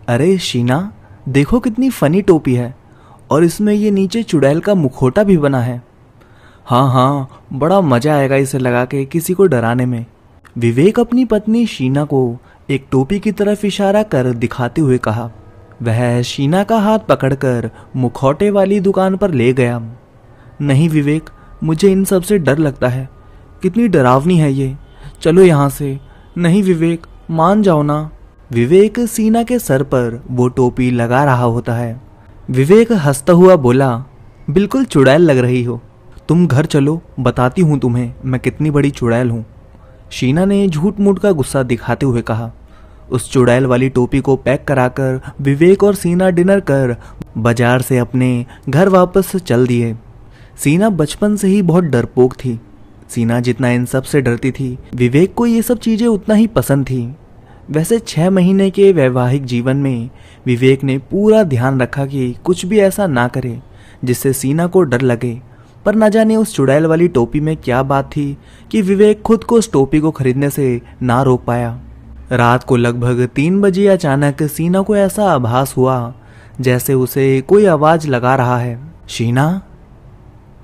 अरे शीना, देखो कितनी फनी टोपी है और इसमें ये नीचे चुड़ैल का मुखौटा भी बना है। हाँ हाँ, बड़ा मजा आएगा इसे लगा के किसी को डराने में। विवेक अपनी पत्नी शीना को एक टोपी की तरफ इशारा कर दिखाते हुए कहा। वह शीना का हाथ पकड़कर मुखौटे वाली दुकान पर ले गया। नहीं विवेक, मुझे इन सब से डर लगता है, कितनी डरावनी है ये, चलो यहाँ से। नहीं विवेक, मान जाओ ना। विवेक शीना के सर पर वो टोपी लगा रहा होता है। विवेक हंसता हुआ बोला, बिल्कुल चुड़ैल लग रही हो। तुम घर चलो, बताती हूँ तुम्हें मैं कितनी बड़ी चुड़ैल हूँ। शीना ने झूठ मूठ का गुस्सा दिखाते हुए कहा। उस चुड़ैल वाली टोपी को पैक कराकर विवेक और शीना डिनर कर बाजार से अपने घर वापस चल दिए। शीना बचपन से ही बहुत डरपोक थी। शीना जितना इन सब से डरती थी, विवेक को ये सब चीजें उतना ही पसंद थी। वैसे 6 महीने के वैवाहिक जीवन में विवेक ने पूरा ध्यान रखा कि कुछ भी ऐसा ना करे जिससे शीना को डर लगे, पर न जाने उस चुड़ैल वाली टोपी में क्या बात थी कि विवेक खुद को उस टोपी को खरीदने से ना रोक पाया। रात को लगभग 3 बजे अचानक शीना को ऐसा आभास हुआ जैसे उसे कोई आवाज लगा रहा है। शीना,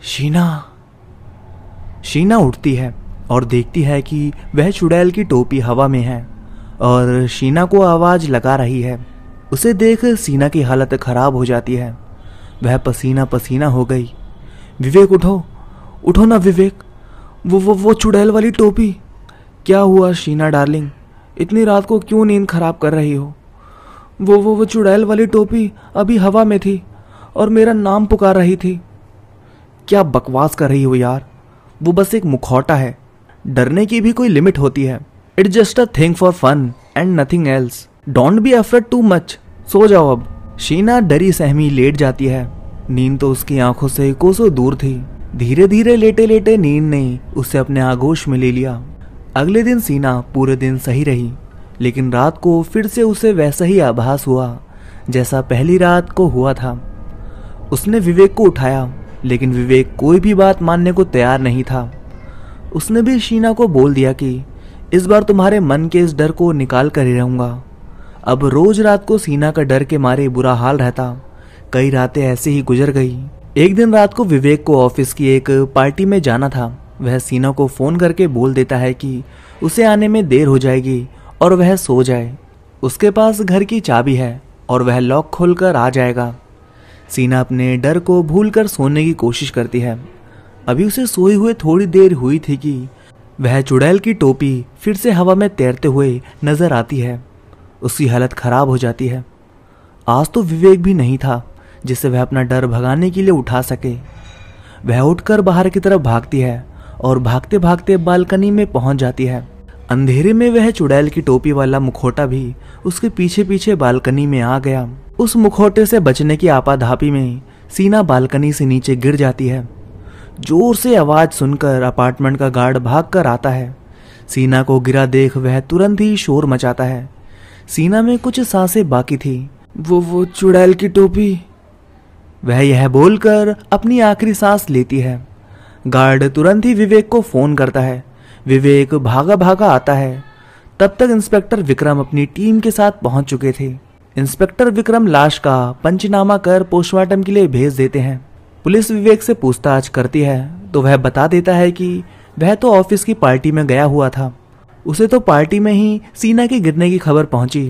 शीना। शीना उठती है और देखती है कि वह चुड़ैल की टोपी हवा में है और शीना को आवाज लगा रही है। उसे देख शीना की हालत खराब हो जाती है। वह पसीना पसीना हो गई। विवेक उठो, उठो ना विवेक, वो चुड़ैल वाली टोपी। क्या हुआ शीना डार्लिंग, इतनी रात को क्यों नींद खराब कर रही हो? वो चुड़ैल वाली टोपी अभी हवा में थी और मेरा नाम पुकार रही थी। क्या बकवास कर रही हो यार, वो बस एक मुखौटा है, डरने की भी कोई लिमिट होती है। It's just a thing for fun and nothing else. Don't be afraid too much. सो जाओ अब। शीना डरी सहमी लेट जाती है। नींद तो उसकी आंखों से कोसों दूर थी। धीरे धीरे लेटे लेटे नींद ने उसे अपने आगोश में ले लिया। अगले दिन शीना पूरे दिन सही रही, लेकिन रात को फिर से उसे वैसा ही आभास हुआ जैसा पहली रात को हुआ था। उसने विवेक को उठाया, लेकिन विवेक कोई भी बात मानने को तैयार नहीं था। उसने भी शीना को बोल दिया कि इस बार तुम्हारे मन के इस डर को निकाल कर ही रहूंगा। अब रोज रात को शीना का डर के मारे बुरा हाल रहता। कई रातें ऐसे ही गुजर गई। एक दिन रात को विवेक को ऑफिस की एक पार्टी में जाना था। वह शीना को फोन करके बोल देता है कि उसे आने में देर हो जाएगी और वह सो जाए। उसके पास घर की चाबी है और वह लॉक खोलकर आ जाएगा। शीना अपने डर को भूलकर सोने की कोशिश करती है। अभी उसे सोए हुए थोड़ी देर हुई थी कि वह चुड़ैल की टोपी फिर से हवा में तैरते हुए नजर आती है। उसकी हालत खराब हो जाती है। आज तो विवेक भी नहीं था जिसे वह अपना डर भगाने के लिए उठा सके। वह उठकर बाहर की तरफ भागती है और भागते भागते बालकनी में पहुंच जाती है। अंधेरे में वह चुड़ैल की टोपी वाला मुखौटा भी उसके पीछे पीछे बालकनी में आ गया। उस मुखौटे से बचने की आपाधापी में शीना बालकनी से नीचे गिर जाती है। जोर से आवाज सुनकर अपार्टमेंट का गार्ड भागकर आता है। शीना को गिरा देख वह तुरंत ही शोर मचाता है। शीना में कुछ सांसें बाकी थी। वो चुड़ैल की टोपी। वह यह बोलकर अपनी आखिरी सांस लेती है। गार्ड तुरंत ही विवेक को फोन करता है। विवेक भागा भागा आता है। तब तक इंस्पेक्टर विक्रम अपनी टीम के साथ पहुंच चुके थे। इंस्पेक्टर विक्रम लाश का पंचनामा कर पोस्टमार्टम के लिए भेज देते हैं। पुलिस विवेक से पूछताछ करती है तो वह बता देता है कि वह तो ऑफिस की पार्टी में गया हुआ था। उसे तो पार्टी में ही शीना के गिरने की खबर पहुंची।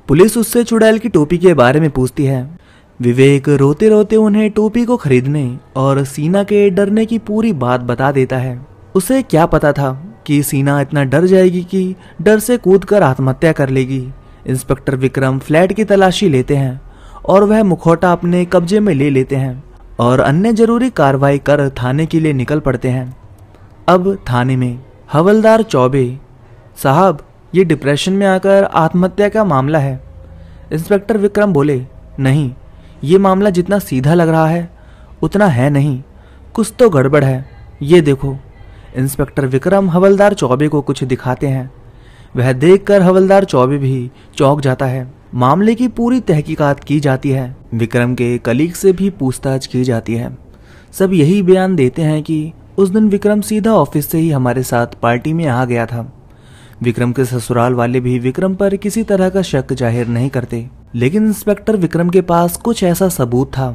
पुलिस उससे चुड़ैल की टोपी के बारे में पूछती है। विवेक रोते रोते उन्हें टोपी को खरीदने और शीना के डरने की पूरी बात बता देता है। उसे क्या पता था कि शीना इतना डर जाएगी कि डर से कूदकर आत्महत्या कर लेगी। इंस्पेक्टर विक्रम फ्लैट की तलाशी लेते हैं और वह मुखौटा अपने कब्जे में ले लेते हैं और अन्य जरूरी कार्रवाई कर थाने के लिए निकल पड़ते हैं। अब थाने में हवलदार चौबे साहब, ये डिप्रेशन में आकर आत्महत्या का मामला है। इंस्पेक्टर विक्रम बोले, नहीं, ये मामला जितना सीधा लग रहा है उतना है नहीं, कुछ तो गड़बड़ है। ये देखो। इंस्पेक्टर विक्रम हवलदार चौबे को कुछ दिखाते हैं। वह देखकर हवलदार चौबे भी चौंक जाता है। मामले की पूरी तहकीकात की जाती है। विक्रम के कलीग से भी पूछताछ की जाती है। सब यही बयान देते हैं कि उस दिन विक्रम सीधा ऑफिस से ही हमारे साथ पार्टी में आ गया था। विक्रम के ससुराल वाले भी विक्रम पर किसी तरह का शक जाहिर नहीं करते, लेकिन इंस्पेक्टर विक्रम के पास कुछ ऐसा सबूत था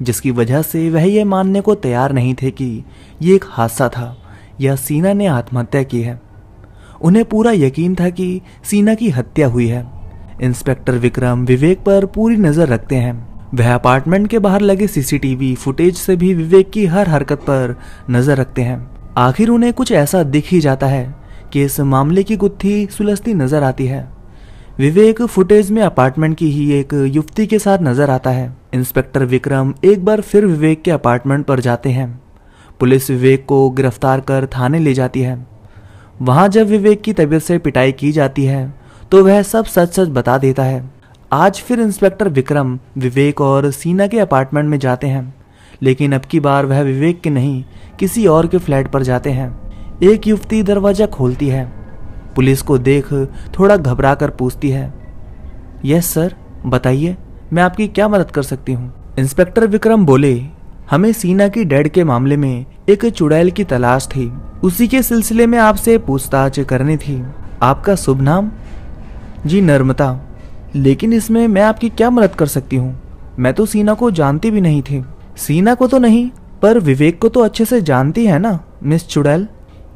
जिसकी वजह से वह यह मानने को तैयार नहीं थे कि ये एक हादसा था या सीना ने आत्महत्या की है। उन्हें पूरा यकीन था कि सीना की हत्या हुई है। इंस्पेक्टर विक्रम विवेक पर पूरी नजर रखते हैं। वह अपार्टमेंट के बाहर लगे सीसीटीवी फुटेज से भी विवेक की हर हरकत पर नजर रखते हैं। आखिर उन्हें कुछ ऐसा दिख ही जाता है कि इस मामले की गुत्थी सुलझती नजर आती है। विवेक फुटेज में अपार्टमेंट की ही एक युवती के साथ नजर आता है। इंस्पेक्टर विक्रम एक बार फिर विवेक के अपार्टमेंट पर जाते हैं। पुलिस विवेक को गिरफ्तार कर थाने ले जाती है। वहां जब विवेक की तबीयत से पिटाई की जाती है तो वह सब सच सच बता देता है। आज फिर इंस्पेक्टर विक्रम विवेक और सीना के अपार्टमेंट में जाते हैं, लेकिन अब की बार वह विवेक के नहीं किसी और के फ्लैट पर जाते हैं। एक युवती दरवाजा खोलती है। पुलिस को देख थोड़ा घबरा कर पूछती है, यस सर, बताइए मैं आपकी क्या मदद कर सकती हूँ। इंस्पेक्टर विक्रम बोले, हमें सीना की डेड के मामले में एक चुड़ैल की तलाश थी, उसी के सिलसिले में आपसे पूछताछ करनी थी। आपका शुभ नाम? जी नर्मदा। लेकिन इसमें मैं आपकी क्या मदद कर सकती हूँ? मैं तो सीना को जानती भी नहीं थी। सीना को तो नहीं, पर विवेक को तो अच्छे से जानती है ना मिस चुड़ैल।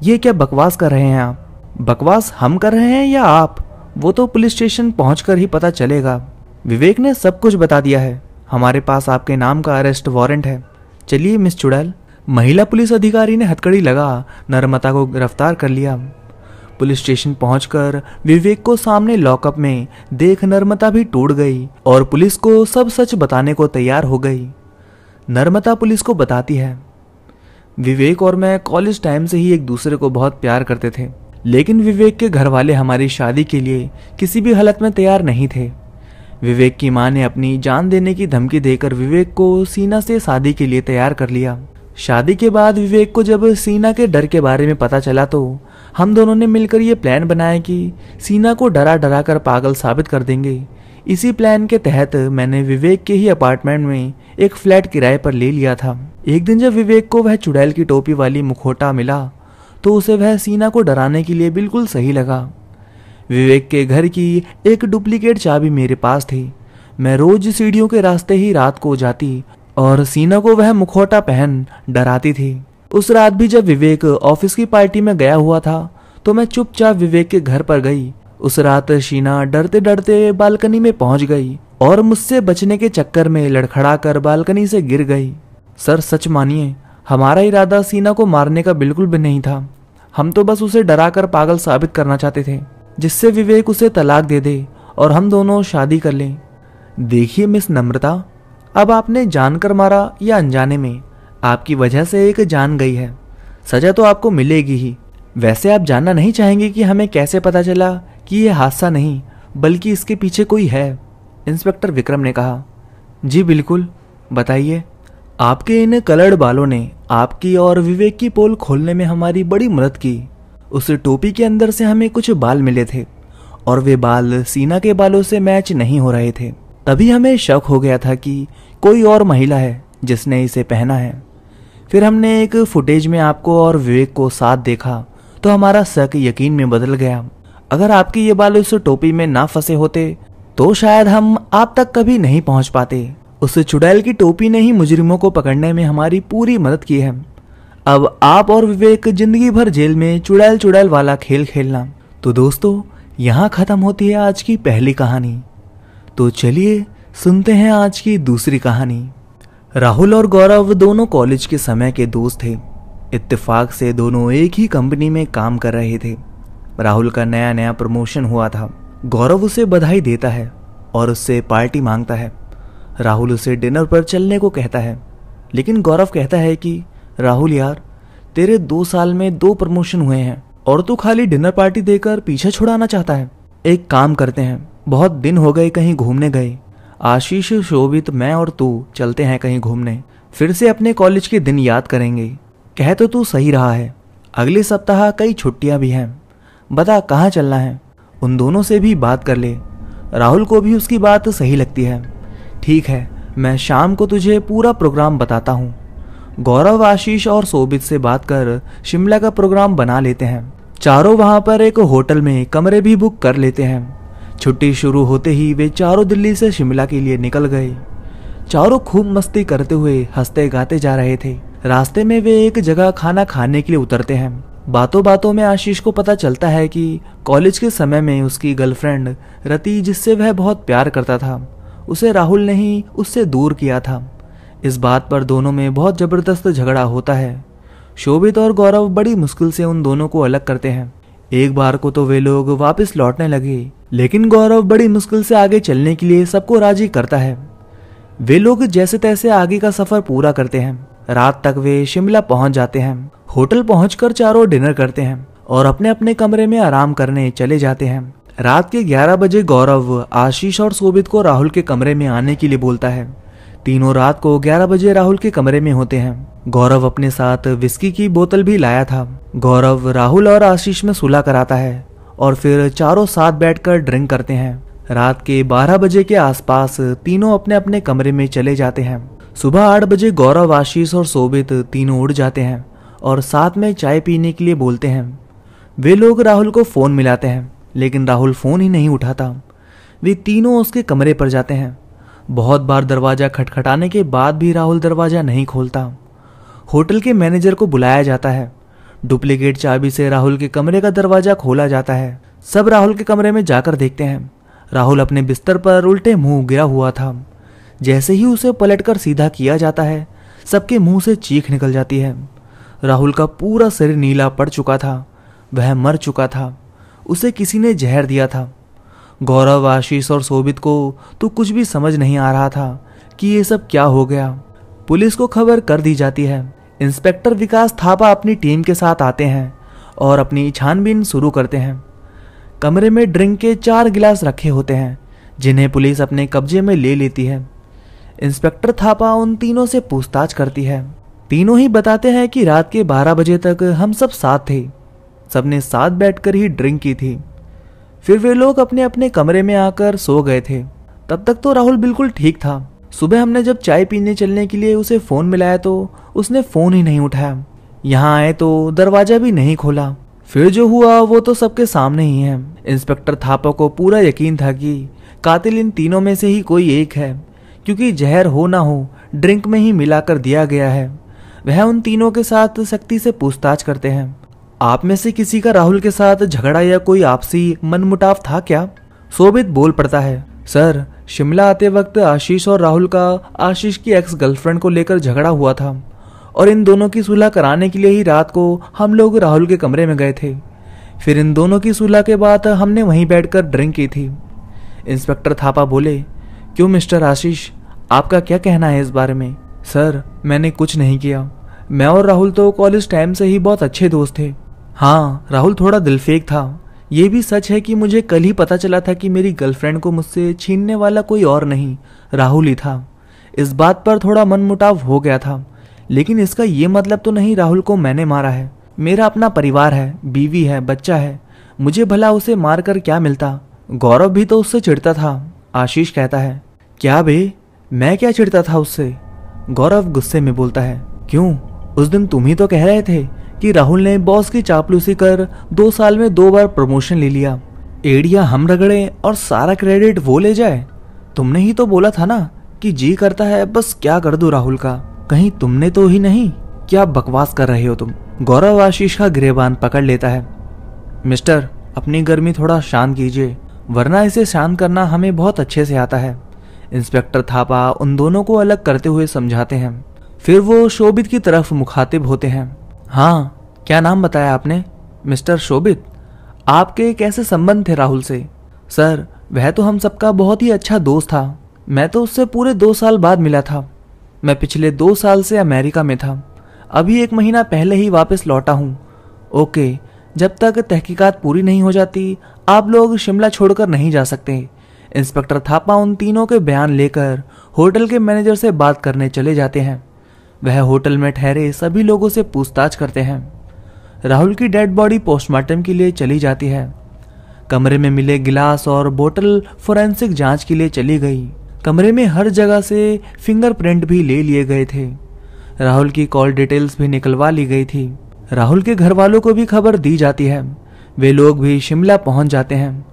ये क्या बकवास कर रहे हैं आप? बकवास हम कर रहे हैं या आप? वो तो पुलिस स्टेशन पहुंचकर ही पता चलेगा। विवेक ने सब कुछ बता दिया है। हमारे पास आपके नाम का अरेस्ट वारंट है। चलिए मिस चुड़ैल। महिला पुलिस अधिकारी ने हथकड़ी लगा नर्मदा को गिरफ्तार कर लिया। पुलिस स्टेशन पहुंचकर विवेक को सामने लॉकअप में देख नर्मदा भी टूट गई और पुलिस को सब सच बताने को तैयार हो गई। नर्मदा पुलिस को बताती है, विवेक और मैं कॉलेज टाइम से ही एक दूसरे को बहुत प्यार करते थे, लेकिन विवेक के घर वाले हमारी शादी के लिए किसी भी हालत में तैयार नहीं थे। विवेक की मां ने अपनी जान देने की धमकी देकर विवेक को सीना से शादी के लिए तैयार कर लिया। शादी के बाद विवेक को जब सीना के डर के बारे में पता चला तो हम दोनों ने मिलकर ये प्लान बनाया कि सीना को डरा डरा कर पागल साबित कर देंगे। इसी प्लान के तहत मैंने विवेक के ही अपार्टमेंट में एक फ्लैट किराए पर ले लिया था। एक दिन जब विवेक को वह चुड़ैल की टोपी वाली मुखौटा मिला तो उसे वह सीना को डराने के लिए बिल्कुल सही लगा। विवेक के घर की एक डुप्लीकेट चाबी मेरे पास थी। मैं रोज सीढ़ियों के रास्ते ही रात को जाती और सीना को वह मुखौटा पहन डराती थी। उस रात भी जब विवेक ऑफिस की पार्टी में गया हुआ था तो मैं चुपचाप विवेक के घर पर गई। उस रात शीना डरते डरते बालकनी में पहुंच गई और मुझसे बचने के चक्कर में लड़खड़ाकर बालकनी से गिर गई। सर सच मानिए, हमारा इरादा सीना को मारने का बिल्कुल भी नहीं था। हम तो बस उसे डराकर पागल साबित करना चाहते थे, जिससे विवेक उसे तलाक दे दे और हम दोनों शादी कर लें। देखिए मिस नम्रता, अब आपने जानकर मारा या अनजाने में, आपकी वजह से एक जान गई है। सजा तो आपको मिलेगी ही। वैसे आप जानना नहीं चाहेंगे कि हमें कैसे पता चला कि यह हादसा नहीं बल्कि इसके पीछे कोई है? इंस्पेक्टर विक्रम ने कहा। जी बिल्कुल, बताइए। आपके इन कलर्ड बालों ने आपकी और विवेक की पोल खोलने में हमारी बड़ी मदद की। उस टोपी के अंदर से हमें कुछ बाल मिले थे और वे बाल सीना के बालों से मैच नहीं हो रहे थे। तभी हमें शक हो गया था कि कोई और महिला है जिसने इसे पहना है। फिर हमने एक फुटेज में आपको और विवेक को साथ देखा तो हमारा शक यकीन में बदल गया। अगर आपके ये बाल उस टोपी में ना फंसे होते तो शायद हम आप तक कभी नहीं पहुंच पाते। उस चुड़ैल की टोपी ने ही मुजरिमों को पकड़ने में हमारी पूरी मदद की है। अब आप और विवेक जिंदगी भर जेल में चुड़ैल चुड़ैल वाला खेल खेलना। तो दोस्तों, यहाँ खत्म होती है आज की पहली कहानी। तो चलिए सुनते हैं आज की दूसरी कहानी। राहुल और गौरव दोनों कॉलेज के समय के दोस्त थे। इत्तेफाक से दोनों एक ही कंपनी में काम कर रहे थे। राहुल का नया नया प्रमोशन हुआ था। गौरव उसे बधाई देता है और उससे पार्टी मांगता है। राहुल उसे डिनर पर चलने को कहता है, लेकिन गौरव कहता है कि राहुल यार, तेरे 2 साल में 2 प्रमोशन हुए हैं और तू खाली डिनर पार्टी देकर पीछे छुड़ाना चाहता है। एक काम करते हैं, बहुत दिन हो गए कहीं घूमने गए। आशीष, शोभित, मैं और तू चलते हैं कहीं घूमने। फिर से अपने कॉलेज के दिन याद करेंगे। कह तो तू सही रहा है, अगले सप्ताह कई छुट्टियां भी हैं। बता कहाँ चलना है? उन दोनों से भी बात कर ले। राहुल को भी उसकी बात सही लगती है। ठीक है, मैं शाम को तुझे पूरा प्रोग्राम बताता हूँ। गौरव, आशीष और शोभित से बात कर शिमला का प्रोग्राम बना लेते हैं। चारों वहां पर एक होटल में कमरे भी बुक कर लेते हैं। छुट्टी शुरू होते ही वे चारों दिल्ली से शिमला के लिए निकल गए। चारों खूब मस्ती करते हुए हंसते गाते जा रहे थे। रास्ते में वे एक जगह खाना खाने के लिए उतरते हैं। बातों बातों में आशीष को पता चलता है कि कॉलेज के समय में उसकी गर्लफ्रेंड रति, जिससे वह बहुत प्यार करता था, उसे राहुल ने ही उससे दूर किया था। इस बात पर दोनों में बहुत जबरदस्त झगड़ा होता है। शोभित और गौरव बड़ी मुश्किल से उन दोनों को अलग करते हैं। एक बार को तो वे लोग वापस लौटने लगे, लेकिन गौरव बड़ी मुश्किल से आगे चलने के लिए सबको राजी करता है। वे लोग जैसे तैसे आगे का सफर पूरा करते हैं। रात तक वे शिमला पहुंच जाते हैं। होटल पहुंचकर चारों डिनर करते हैं और अपने अपने कमरे में आराम करने चले जाते हैं। रात के 11 बजे गौरव आशीष और शोभित को राहुल के कमरे में आने के लिए बोलता है। तीनों रात को 11 बजे राहुल के कमरे में होते हैं। गौरव अपने साथ विस्की की बोतल भी लाया था। गौरव राहुल और आशीष में सुलह कराता है और फिर चारों साथ बैठकर ड्रिंक करते हैं। रात के 12 बजे के आसपास तीनों अपने अपने कमरे में चले जाते हैं। सुबह 8 बजे गौरव, आशीष और शोभित तीनों उठ जाते हैं और साथ में चाय पीने के लिए बोलते हैं। वे लोग राहुल को फोन मिलाते हैं, लेकिन राहुल फोन ही नहीं उठाता। वे तीनों उसके कमरे पर जाते हैं। बहुत बार दरवाजा खटखटाने के बाद भी राहुल दरवाजा नहीं खोलता। होटल के मैनेजर को बुलाया जाता है। डुप्लीकेट चाबी से राहुल के कमरे का दरवाजा खोला जाता है। सब राहुल के कमरे में जाकर देखते हैं। राहुल अपने बिस्तर पर उल्टे मुंह गिरा हुआ था। जैसे ही उसे पलटकर सीधा किया जाता है, सबके मुंह से चीख निकल जाती है। राहुल का पूरा शरीर नीला पड़ चुका था। वह मर चुका था। उसे किसी ने जहर दिया था। गौरव, आशीष और शोभित को तो कुछ भी समझ नहीं आ रहा था कि ये सब क्या हो गया। पुलिस को खबर कर दी जाती है। इंस्पेक्टर विकास थापा अपनी टीम के साथ आते हैं और अपनी छानबीन शुरू करते हैं। कमरे में ड्रिंक के 4 गिलास रखे होते हैं, जिन्हें पुलिस अपने कब्जे में ले लेती है। इंस्पेक्टर थापा उन तीनों से पूछताछ करती है। तीनों ही बताते हैं कि रात के 12 बजे तक हम सब साथ थे। सबने साथ बैठकर ही ड्रिंक की थी। फिर वे लोग अपने अपने कमरे में आकर सो गए थे। तब तक तो राहुल बिल्कुल ठीक था। सुबह हमने जब चाय पीने चलने के लिए उसे फोन मिलाया तो उसने फोन ही नहीं उठाया। यहाँ आए तो दरवाजा भी नहीं खोला। फिर जो हुआ वो तो सबके सामने ही है। इंस्पेक्टर थापा को पूरा यकीन था कि कातिल इन तीनों में से ही कोई एक है, क्योंकि जहर हो ना हो ड्रिंक में ही मिलाकर दिया गया है। वह उन तीनों के साथ सख्ती से पूछताछ करते हैं। आप में से किसी का राहुल के साथ झगड़ा या कोई आपसी मनमुटाव था क्या? शोभित बोल पड़ता है। सर, शिमला आते वक्त आशीष और राहुल का आशीष की एक्स गर्लफ्रेंड को लेकर झगड़ा हुआ था और इन दोनों की सुलह कराने के लिए ही रात को हम लोग राहुल के कमरे में गए थे। फिर इन दोनों की सुलह के बाद हमने वहीं बैठकर ड्रिंक की थी। इंस्पेक्टर थापा बोले। क्यों मिस्टर आशीष, आपका क्या कहना है इस बारे में? सर, मैंने कुछ नहीं किया। मैं और राहुल तो कॉलेज टाइम से ही बहुत अच्छे दोस्त थे। हाँ, राहुल थोड़ा दिलफेक था। ये भी सच है कि मुझे कल ही पता चला था कि मेरी गर्लफ्रेंड को मुझसे छीनने वाला कोई और नहीं, राहुल ही था। इस बात पर थोड़ा मनमुटाव हो गया था, लेकिन इसका ये मतलब तो नहीं राहुल को मैंने मारा है। मेरा अपना परिवार है, बीवी है, बच्चा है। मुझे भला उसे मारकर क्या मिलता? गौरव भी तो उससे चिढ़ता था। आशीष कहता है। क्या बे, मैं क्या चिढ़ता था उससे? गौरव गुस्से में बोलता है। क्यों, उस दिन तुम ही तो कह रहे थे कि राहुल ने बॉस की चापलूसी कर 2 साल में 2 बार प्रमोशन ले लिया। एड़िया हम रगड़े और सारा क्रेडिट वो ले जाए। तुमने ही तो बोला था ना कि जी करता है बस क्या कर दूं राहुल का। कहीं तुमने तो ही नहीं? क्या बकवास कर रहे हो तुम? गौरव आशीष का गिरेबान पकड़ लेता है। मिस्टर, अपनी गर्मी थोड़ा शांत कीजिए, वरना इसे शांत करना हमें बहुत अच्छे से आता है। इंस्पेक्टर थापा उन दोनों को अलग करते हुए समझाते हैं। फिर वो शोभित की तरफ मुखातिब होते हैं। हाँ, क्या नाम बताया आपने? मिस्टर शोभित। आपके कैसे संबंध थे राहुल से? सर, वह तो हम सबका बहुत ही अच्छा दोस्त था। मैं तो उससे पूरे 2 साल बाद मिला था। मैं पिछले 2 साल से अमेरिका में था। अभी 1 महीना पहले ही वापस लौटा हूँ। ओके, जब तक तहकीकात पूरी नहीं हो जाती आप लोग शिमला छोड़कर नहीं जा सकते। इंस्पेक्टर थापा उन तीनों के बयान लेकर होटल के मैनेजर से बात करने चले जाते हैं। वह होटल में ठहरे सभी लोगों से पूछताछ करते हैं। राहुल की डेड बॉडी पोस्टमार्टम के लिए चली जाती है। कमरे में मिले गिलास और बोतल फोरेंसिक जांच के लिए चली गई। कमरे में हर जगह से फिंगरप्रिंट भी ले लिए गए थे। राहुल की कॉल डिटेल्स भी निकलवा ली गई थी। राहुल के घर वालों को भी खबर दी जाती है। वे लोग भी शिमला पहुंच जाते हैं।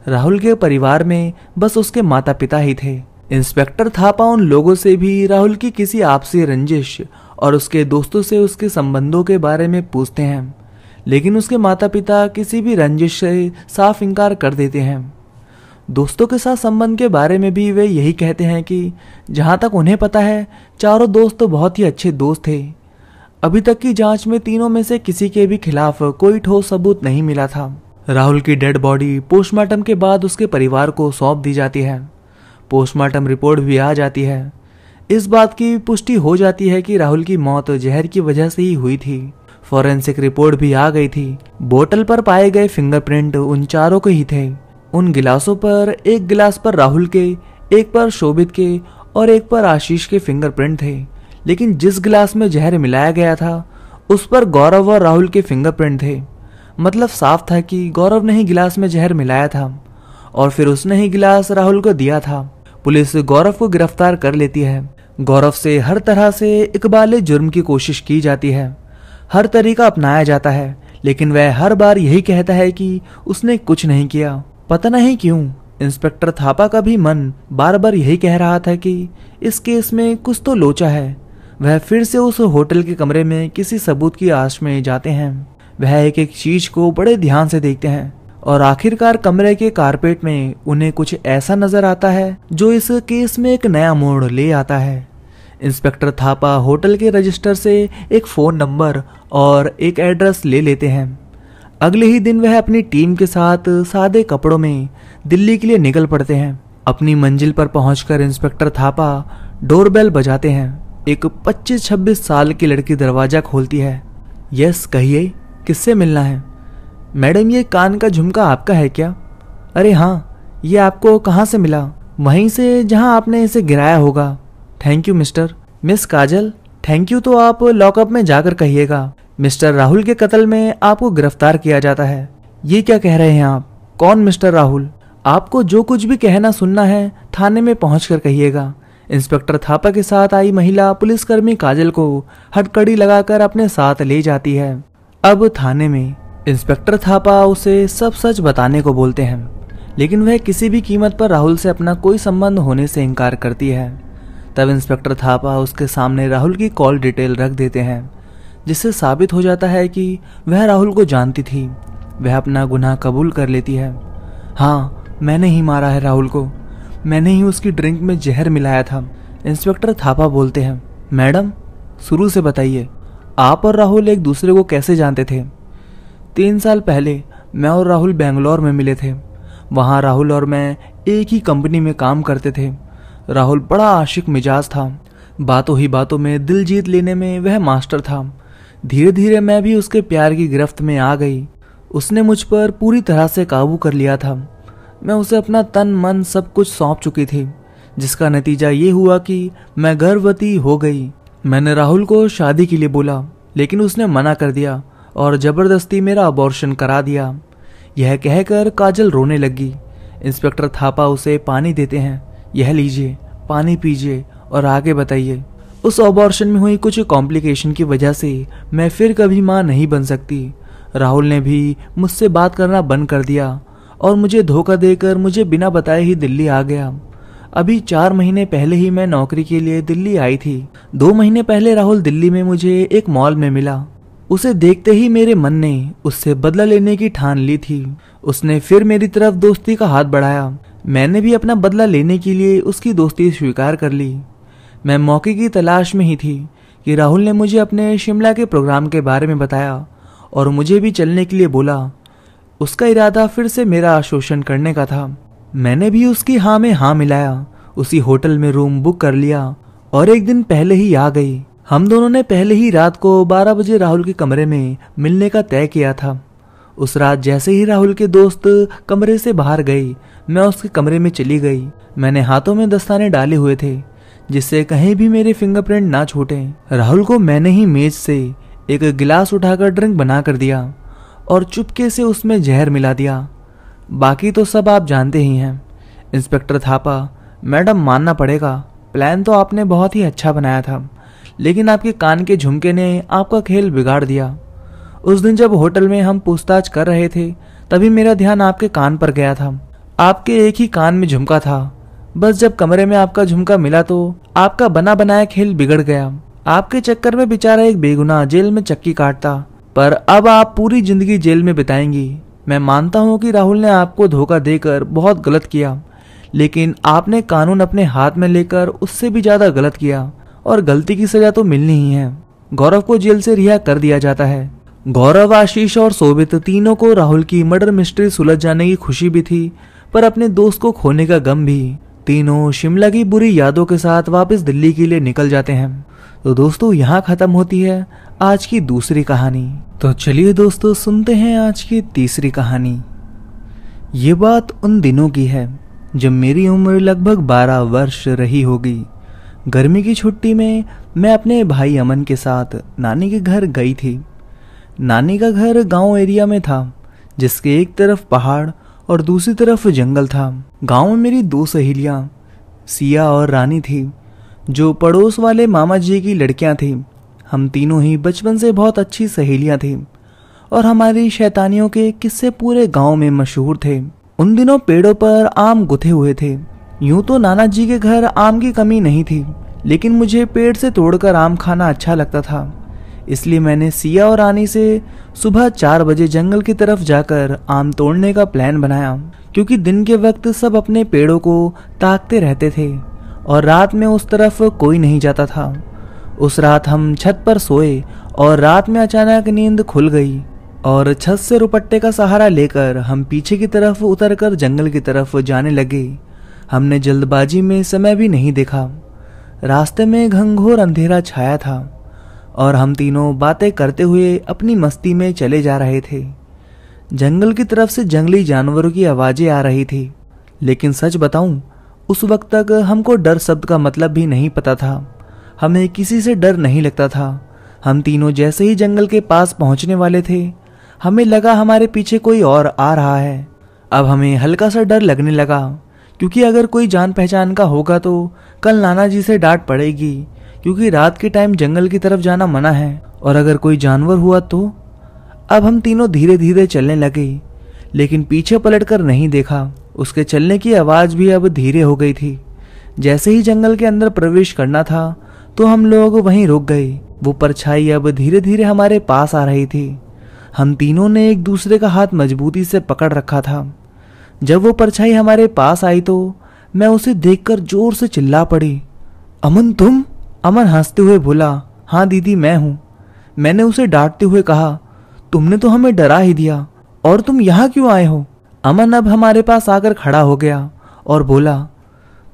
राहुल के परिवार में बस उसके माता पिता ही थे। इंस्पेक्टर थापा उन लोगों से भी राहुल की किसी आपसी रंजिश और उसके दोस्तों से उसके संबंधों के बारे में पूछते हैं, लेकिन उसके माता पिता किसी भी रंजिश से साफ इनकार कर देते हैं। दोस्तों के साथ संबंध के बारे में भी वे यही कहते हैं कि जहां तक उन्हें पता है चारों दोस्त तो बहुत ही अच्छे दोस्त थे। अभी तक की जांच में तीनों में से किसी के भी खिलाफ कोई ठोस सबूत नहीं मिला था। राहुल की डेड बॉडी पोस्टमार्टम के बाद उसके परिवार को सौंप दी जाती है। पोस्टमार्टम रिपोर्ट भी आ जाती है। इस बात की पुष्टि हो जाती है कि राहुल की मौत जहर की वजह से ही हुई थी। फॉरेंसिक रिपोर्ट भी आ गई थी। बोतल पर पाए गए फिंगरप्रिंट उन चारों के ही थे। उन गिलासों पर एक गिलास पर राहुल के, एक पर शोभित के और एक पर आशीष के फिंगरप्रिंट थे, लेकिन जिस गिलास में जहर मिलाया गया था उस पर गौरव और राहुल के फिंगरप्रिंट थे। मतलब साफ था कि गौरव ने ही गिलास में जहर मिलाया था और फिर उसने ही गिलास राहुल को दिया था। पुलिस गौरव को गिरफ्तार कर लेती है। गौरव से हर तरह से इकबाल जुर्म की कोशिश की जाती है। हर तरीका अपनाया जाता है, लेकिन वह हर बार यही कहता है कि उसने कुछ नहीं किया। पता नहीं क्यों इंस्पेक्टर थापा का भी मन बार बार यही कह रहा था कि इस केस में कुछ तो लोचा है। वह फिर से उस होटल के कमरे में किसी सबूत की आश में जाते हैं। वह एक एक चीज को बड़े ध्यान से देखते हैं और आखिरकार कमरे के कारपेट में उन्हें कुछ ऐसा नजर आता है जो इस केस में एक नया मोड़ ले आता है। इंस्पेक्टर थापा होटल के रजिस्टर से एक फोन नंबर और एक एड्रेस ले लेते हैं। अगले ही दिन वह अपनी टीम के साथ सादे कपड़ों में दिल्ली के लिए निकल पड़ते हैं। अपनी मंजिल पर पहुंचकर इंस्पेक्टर थापा डोरबेल बजाते हैं। एक 25-26 साल की लड़की दरवाजा खोलती है। यस कहिए, किससे मिलना है? मैडम ये कान का झुमका आपका है क्या? अरे हाँ, ये आपको कहाँ से मिला? वहीं से जहाँ आपने इसे गिराया होगा। Thank you mister. Miss Kajal, thank you तो आप लॉकअप में जाकर कहिएगा। मिस्टर राहुल के कत्ल में आपको गिरफ्तार किया जाता है। ये क्या कह रहे हैं आप? कौन मिस्टर राहुल? आपको जो कुछ भी कहना सुनना है थाने में पहुंचकर कहिएगा। इंस्पेक्टर थापा के साथ आई महिला पुलिसकर्मी काजल को हथकड़ी लगाकर अपने साथ ले जाती है। अब थाने में इंस्पेक्टर थापा उसे सब सच बताने को बोलते हैं, लेकिन वह किसी भी कीमत पर राहुल से अपना कोई संबंध होने से इनकार करती है। तब इंस्पेक्टर थापा उसके सामने राहुल की कॉल डिटेल रख देते हैं, जिससे साबित हो जाता है कि वह राहुल को जानती थी। वह अपना गुनाह कबूल कर लेती है। हाँ, मैंने ही मारा है राहुल को। मैंने ही उसकी ड्रिंक में जहर मिलाया था। इंस्पेक्टर थापा बोलते हैं, मैडम शुरू से बताइए, आप और राहुल एक दूसरे को कैसे जानते थे? 3 साल पहले मैं और राहुल बेंगलोर में मिले थे। वहाँ राहुल और मैं एक ही कंपनी में काम करते थे। राहुल बड़ा आशिक मिजाज था। बातों ही बातों में दिल जीत लेने में वह मास्टर था। धीरे धीरे मैं भी उसके प्यार की गिरफ्त में आ गई। उसने मुझ पर पूरी तरह से काबू कर लिया था। मैं उसे अपना तन मन सब कुछ सौंप चुकी थी, जिसका नतीजा ये हुआ कि मैं गर्भवती हो गई। मैंने राहुल को शादी के लिए बोला, लेकिन उसने मना कर दिया और जबरदस्ती मेरा अबॉर्शन करा दिया। यह कहकर काजल रोने लगी। इंस्पेक्टर थापा उसे पानी देते हैं। यह लीजिए, पानी पीजिए और आगे बताइए। उस अबॉर्शन में हुई कुछ कॉम्प्लिकेशन की वजह से मैं फिर कभी मां नहीं बन सकती। राहुल ने भी मुझसे बात करना बंद कर दिया और मुझे धोखा देकर मुझे बिना बताए ही दिल्ली आ गया। अभी 4 महीने पहले ही मैं नौकरी के लिए दिल्ली आई थी। 2 महीने पहले राहुल दिल्ली में मुझे एक मॉल में मिला। उसे देखते ही मेरे मन ने उससे बदला लेने की ठान ली थी। उसने फिर मेरी तरफ दोस्ती का हाथ बढ़ाया। मैंने भी अपना बदला लेने के लिए उसकी दोस्ती स्वीकार कर ली। मैं मौके की तलाश में ही थी कि राहुल ने मुझे अपने शिमला के प्रोग्राम के बारे में बताया और मुझे भी चलने के लिए बोला। उसका इरादा फिर से मेरा शोषण करने का था। मैंने भी उसकी हाँ में हाँ मिलाया। उसी होटल में रूम बुक कर लिया और एक दिन पहले ही आ गई। हम दोनों ने पहले ही रात को 12 बजे राहुल के कमरे में मिलने का तय किया था। उस रात जैसे ही राहुल के दोस्त कमरे से बाहर गई, मैं उसके कमरे में चली गई। मैंने हाथों में दस्ताने डाले हुए थे, जिससे कहीं भी मेरे फिंगरप्रिंट ना छूटे। राहुल को मैंने ही मेज से एक गिलास उठाकर ड्रिंक बना कर दिया और चुपके से उसमें जहर मिला दिया। बाकी तो सब आप जानते ही हैं। इंस्पेक्टर थापा, मैडम मानना पड़ेगा, प्लान तो आपने बहुत ही अच्छा बनाया था, लेकिन आपके कान के झुमके ने आपका खेल बिगाड़ दिया। उस दिन जब होटल में हम पूछताछ कर रहे थे, तभी मेरा ध्यान आपके कान पर गया था। आपके एक ही कान में झुमका था। बस जब कमरे में आपका झुमका मिला तो आपका बना बनाया खेल बिगड़ गया। आपके चक्कर में बेचारा एक बेगुनाह जेल में चक्की काटता, पर अब आप पूरी जिंदगी जेल में बिताएंगी। मैं मानता हूँ कि राहुल ने आपको धोखा देकर बहुत गलत किया, लेकिन आपने कानून अपने हाथ में लेकर उससे भी ज्यादा गलत किया, और गलती की सजा तो मिलनी ही है। गौरव को जेल से रिहा कर दिया जाता है। गौरव, आशीष और शोभित तीनों को राहुल की मर्डर मिस्ट्री सुलझ जाने की खुशी भी थी, पर अपने दोस्त को खोने का गम भी। तीनों शिमला की बुरी यादों के साथ वापस दिल्ली के लिए निकल जाते हैं। तो दोस्तों, यहाँ खत्म होती है आज की दूसरी कहानी। तो चलिए दोस्तों, सुनते हैं आज की तीसरी कहानी। ये बात उन दिनों की है जब मेरी उम्र लगभग 12 वर्ष रही होगी। गर्मी की छुट्टी में मैं अपने भाई अमन के साथ नानी के घर गई थी। नानी का घर गांव एरिया में था, जिसके एक तरफ पहाड़ और दूसरी तरफ जंगल था। गांव में मेरी 2 सहेलियां सिया और रानी थी, जो पड़ोस वाले मामा जी की लड़कियां थीं। हम तीनों ही बचपन से बहुत अच्छी सहेलियां थीं और हमारी शैतानियों के किस्से पूरे गांव में मशहूर थे। उन दिनों पेड़ों पर आम गुथे हुए थे। यूं तो नाना जी के घर आम की कमी नहीं थी, लेकिन मुझे पेड़ से तोड़कर आम खाना अच्छा लगता था। इसलिए मैंने सिया और रानी से सुबह 4 बजे जंगल की तरफ जाकर आम तोड़ने का प्लान बनाया, क्योंकि दिन के वक्त सब अपने पेड़ों को ताकते रहते थे और रात में उस तरफ कोई नहीं जाता था। उस रात हम छत पर सोए और रात में अचानक नींद खुल गई और छत से रुपट्टे का सहारा लेकर हम पीछे की तरफ उतरकर जंगल की तरफ जाने लगे। हमने जल्दबाजी में समय भी नहीं देखा। रास्ते में घंघोर अंधेरा छाया था और हम तीनों बातें करते हुए अपनी मस्ती में चले जा रहे थे। जंगल की तरफ से जंगली जानवरों की आवाजें आ रही थी, लेकिन सच बताऊं, उस वक्त तक हमको डर शब्द का मतलब भी नहीं पता था। हमें किसी से डर नहीं लगता था। हम तीनों जैसे ही जंगल के पास पहुंचने वाले थे, हमें लगा हमारे पीछे कोई और आ रहा है। अब हमें हल्का सा डर लगने लगा, क्योंकि अगर कोई जान पहचान का होगा तो कल नाना जी से डांट पड़ेगी, क्योंकि रात के टाइम जंगल की तरफ जाना मना है। और अगर कोई जानवर हुआ तो। अब हम तीनों धीरे धीरे चलने लगे, लेकिन पीछे पलटकर नहीं देखा। उसके चलने की आवाज भी अब धीरे हो गई थी। जैसे ही जंगल के अंदर प्रवेश करना था तो हम लोग वहीं रुक गए। वो परछाई अब धीरे धीरे हमारे पास आ रही थी। हम तीनों ने एक दूसरे का हाथ मजबूती से पकड़ रखा था। जब वो परछाई हमारे पास आई तो मैं उसे देखकर जोर से चिल्ला पड़ी, अमन तुम? अमन हंसते हुए बोला, हाँ दीदी मैं हूं। मैंने उसे डांटते हुए कहा, तुमने तो हमें डरा ही दिया, और तुम यहाँ क्यों आए हो? अमन अब हमारे पास आकर खड़ा हो गया और बोला,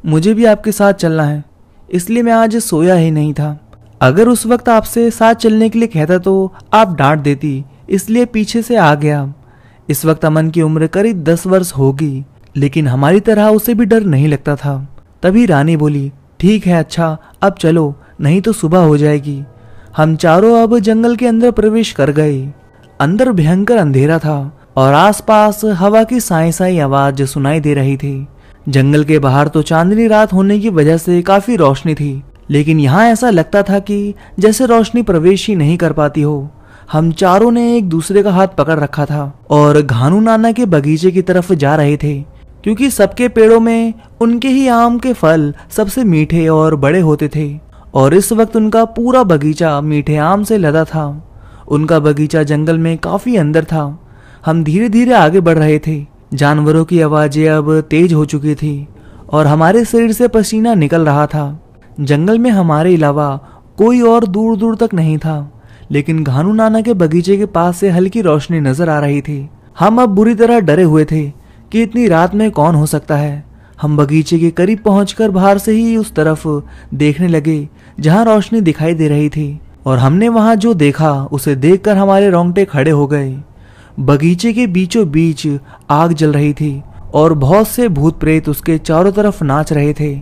मुझे भी आपके साथ चलना है, इसलिए मैं आज सोया ही नहीं था। अगर उस वक्त आपसे साथ चलने के लिए कहता तो आप डांट देती, इसलिए पीछे से आ गया। इस वक्त अमन की उम्र करीब 10 वर्ष होगी, लेकिन हमारी तरह उसे भी डर नहीं लगता था। तभी रानी बोली, ठीक है अच्छा, अब चलो, नहीं तो सुबह हो जाएगी। हम चारों अब जंगल के अंदर प्रवेश कर गए। अंदर भयंकर अंधेरा था और आसपास हवा की साई साई आवाज सुनाई दे रही थी। जंगल के बाहर तो चांदनी रात होने की वजह से काफी रोशनी थी, लेकिन यहाँ ऐसा लगता था कि जैसे रोशनी प्रवेश ही नहीं कर पाती हो। हम चारों ने एक दूसरे का हाथ पकड़ रखा था और घानू नाना के बगीचे की तरफ जा रहे थे, क्योंकि सबके पेड़ों में उनके ही आम के फल सबसे मीठे और बड़े होते थे और इस वक्त उनका पूरा बगीचा मीठे आम से लदा था। उनका बगीचा जंगल में काफी अंदर था। हम धीरे धीरे आगे बढ़ रहे थे। जानवरों की आवाजें अब तेज हो चुकी थी और हमारे शरीर से पसीना निकल रहा था। जंगल में हमारे अलावा कोई और दूर दूर तक नहीं था, लेकिन घानू नाना के बगीचे के पास से हल्की रोशनी नजर आ रही थी। हम अब बुरी तरह डरे हुए थे कि इतनी रात में कौन हो सकता है। हम बगीचे के करीब पहुंचकर बाहर से ही उस तरफ देखने लगे जहां रोशनी दिखाई दे रही थी, और हमने वहां जो देखा उसे देखकर हमारे रोंगटे खड़े हो गए। बगीचे के बीचों बीच आग जल रही थी और बहुत से भूत प्रेत उसके चारों तरफ नाच रहे थे।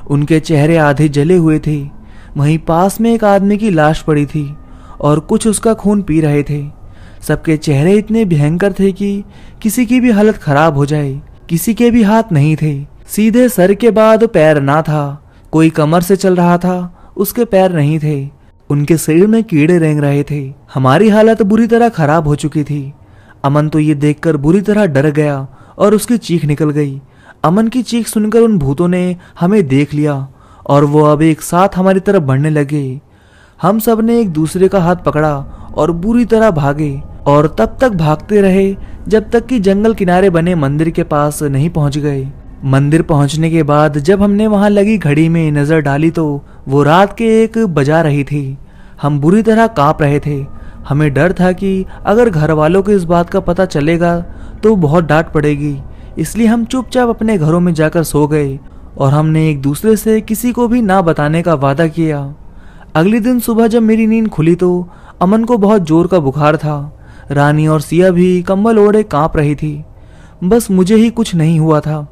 उनके चेहरे आधे जले हुए थे। वहीं पास में एक आदमी की लाश पड़ी थी और कुछ उसका खून पी रहे थे। सबके चेहरे इतने भयंकर थे कि किसी की भी हालत खराब हो जाए। किसी के भी हाथ नहीं थे, सीधे सर के बाद पैर ना था। कोई कमर से चल रहा था, उसके पैर नहीं थे। उनके शरीर में कीड़े रेंग रहे थे। हमारी हालत बुरी तरह खराब हो चुकी थी। अमन तो ये देखकर बुरी तरह डर गया और उसकी चीख निकल गई। अमन की चीख सुनकर उन भूतों ने हमें देख लिया और वो अब एक साथ हमारी तरफ बढ़ने लगे। हम सब ने एक दूसरे का हाथ पकड़ा और बुरी तरह भागे और तब तक भागते रहे जब तक कि जंगल किनारे बने मंदिर के पास नहीं पहुंच गए। मंदिर पहुंचने के बाद जब हमने वहां लगी घड़ी में नजर डाली तो वो रात के 1 बजा रही थी। हम बुरी तरह कांप रहे थे। हमें डर था कि अगर घर वालों को इस बात का पता चलेगा तो बहुत डांट पड़ेगी, इसलिए हम चुपचाप अपने घरों में जाकर सो गए और हमने एक दूसरे से किसी को भी ना बताने का वादा किया। अगले दिन सुबह जब मेरी नींद खुली तो अमन को बहुत जोर का बुखार था। रानी और सिया भी कंबल ओढ़े कांप रही थी। बस मुझे ही कुछ नहीं हुआ था।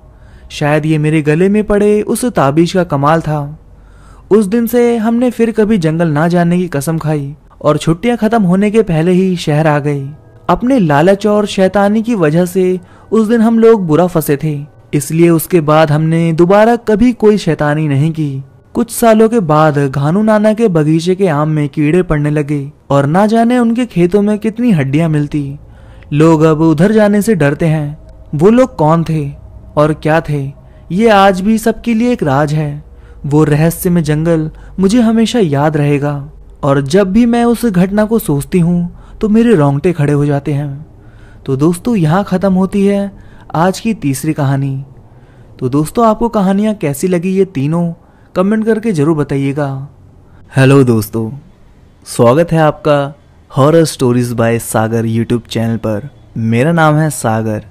शायद ये मेरे गले में पड़े उस ताबीज का कमाल था। उस दिन से हमने फिर कभी जंगल ना जाने की कसम खाई और छुट्टियां खत्म होने के पहले ही शहर आ गई। अपने लालच और शैतानी की वजह से उस दिन हम लोग बुरा फंसे थे, इसलिए उसके बाद हमने दोबारा कभी कोई शैतानी नहीं की। कुछ सालों के बाद घानू नाना के बगीचे के आम में कीड़े पड़ने लगे और ना जाने उनके खेतों में कितनी हड्डियां मिलती। लोग अब उधर जाने से डरते हैं। वो लोग कौन थे और क्या थे, ये आज भी सबके लिए एक राज है। वो रहस्यमय जंगल मुझे हमेशा याद रहेगा और जब भी मैं उस घटना को सोचती हूँ तो मेरे रोंगटे खड़े हो जाते हैं। तो दोस्तों, यहाँ खत्म होती है आज की तीसरी कहानी। तो दोस्तों, आपको कहानियाँ कैसी लगी ये तीनों कमेंट करके जरूर बताइएगा। हेलो दोस्तों, स्वागत है आपका हॉरर स्टोरीज बाय सागर यूट्यूब चैनल पर। मेरा नाम है सागर।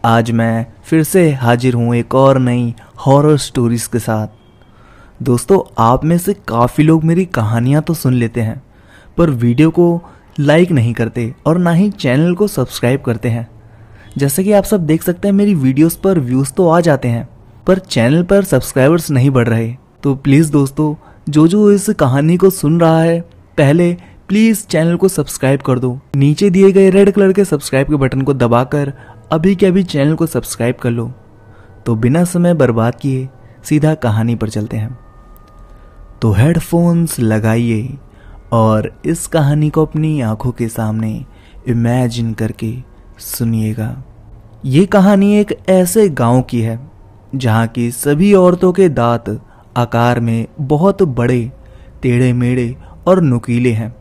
आज मैं फिर से हाजिर हूँ एक और नई हॉरर स्टोरीज के साथ। दोस्तों, आप में से काफ़ी लोग मेरी कहानियाँ तो सुन लेते हैं पर वीडियो को लाइक नहीं करते और ना ही चैनल को सब्सक्राइब करते हैं। जैसे कि आप सब देख सकते हैं मेरी वीडियोस पर व्यूज़ तो आ जाते हैं पर चैनल पर सब्सक्राइबर्स नहीं बढ़ रहे। तो प्लीज़ दोस्तों, जो इस कहानी को सुन रहा है पहले प्लीज़ चैनल को सब्सक्राइब कर दो। नीचे दिए गए रेड कलर के सब्सक्राइब के बटन को दबाकर अभी के अभी चैनल को सब्सक्राइब कर लो। तो बिना समय बर्बाद किए सीधा कहानी पर चलते हैं। तो हेडफोन्स लगाइए और इस कहानी को अपनी आंखों के सामने इमेजिन करके सुनिएगा। ये कहानी एक ऐसे गांव की है जहां की सभी औरतों के दांत आकार में बहुत बड़े, टेढ़े मेढ़े और नुकीले हैं।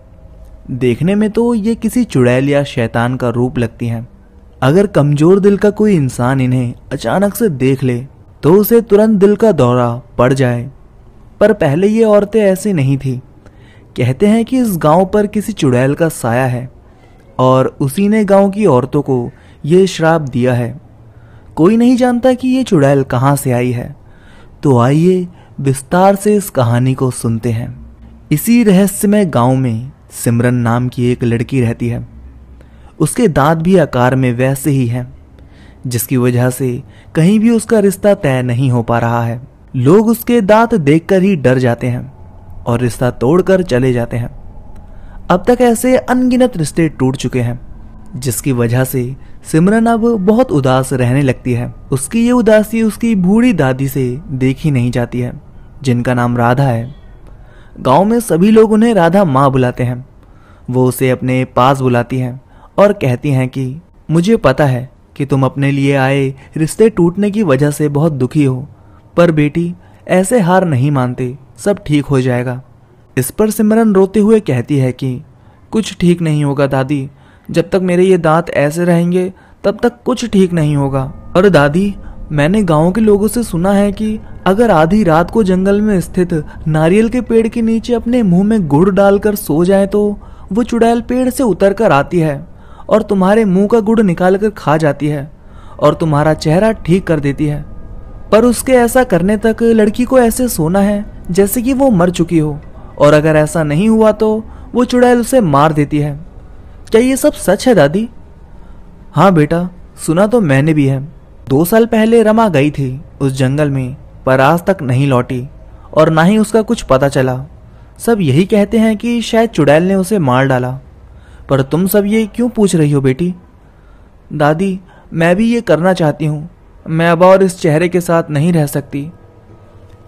देखने में तो ये किसी चुड़ैल या शैतान का रूप लगती हैं। अगर कमजोर दिल का कोई इंसान इन्हें अचानक से देख ले तो उसे तुरंत दिल का दौरा पड़ जाए। पर पहले ये औरतें ऐसी नहीं थी। कहते हैं कि इस गांव पर किसी चुड़ैल का साया है और उसी ने गांव की औरतों को ये श्राप दिया है। कोई नहीं जानता कि ये चुड़ैल कहाँ से आई है। तो आइए विस्तार से इस कहानी को सुनते हैं। इसी रहस्यमय गांव में सिमरन नाम की एक लड़की रहती है। उसके दांत भी आकार में वैसे ही हैं, जिसकी वजह से कहीं भी उसका रिश्ता तय नहीं हो पा रहा है। लोग उसके दांत देखकर ही डर जाते हैं और रिश्ता तोड़कर चले जाते हैं। अब तक ऐसे अनगिनत रिश्ते टूट चुके हैं, जिसकी वजह से सिमरन अब बहुत उदास रहने लगती है। उसकी ये उदासी उसकी बूढ़ी दादी से देखी नहीं जाती है, जिनका नाम राधा है। गांव में सभी लोग उन्हें राधा माँ बुलाते हैं। वो उसे अपने पास बुलाती हैं और कहती हैं कि मुझे पता है कि तुम अपने लिए आए रिश्ते टूटने की वजह से बहुत दुखी हो, पर बेटी ऐसे हार नहीं मानते, सब ठीक हो जाएगा। इस पर सिमरन रोते हुए कहती है कि कुछ ठीक नहीं होगा दादी, जब तक मेरे ये दांत ऐसे रहेंगे तब तक कुछ ठीक नहीं होगा। और दादी, मैंने गांव के लोगों से सुना है कि अगर आधी रात को जंगल में स्थित नारियल के पेड़ के नीचे अपने मुंह में गुड़ डालकर सो जाए तो वो चुड़ैल पेड़ से उतर कर आती है और तुम्हारे मुंह का गुड़ निकाल कर खा जाती है और तुम्हारा चेहरा ठीक कर देती है। पर उसके ऐसा करने तक लड़की को ऐसे सोना है जैसे कि वो मर चुकी हो, और अगर ऐसा नहीं हुआ तो वो चुड़ैल उसे मार देती है। क्या ये सब सच है दादी? हाँ बेटा, सुना तो मैंने भी है। 2 साल पहले रमा गई थी उस जंगल में, पर आज तक नहीं लौटी और ना ही उसका कुछ पता चला। सब यही कहते हैं कि शायद चुड़ैल ने उसे मार डाला। पर तुम सब ये क्यों पूछ रही हो बेटी? दादी, मैं भी ये करना चाहती हूँ। मैं अब और इस चेहरे के साथ नहीं रह सकती।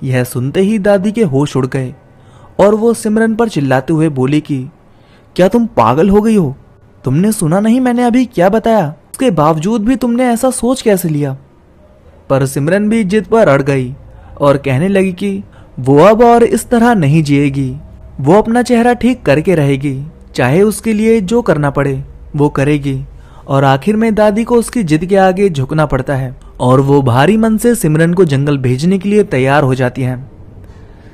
यह सुनते ही दादी के होश उड़ गए और वो सिमरन पर चिल्लाते हुए बोली कि क्या तुम पागल हो गई हो? तुमने सुना नहीं मैंने अभी क्या बताया? उसके बावजूद भी तुमने ऐसा सोच कैसे लिया? पर सिमरन भी जिद पर अड़ गई और कहने लगी कि वो अब और इस तरह नहीं जिएगी। वो अपना चेहरा ठीक करके रहेगी, चाहे उसके लिए जो करना पड़े वो करेगी। और आखिर में दादी को उसकी जिद के आगे झुकना पड़ता है और वो भारी मन से सिमरन को जंगल भेजने के लिए तैयार हो जाती है।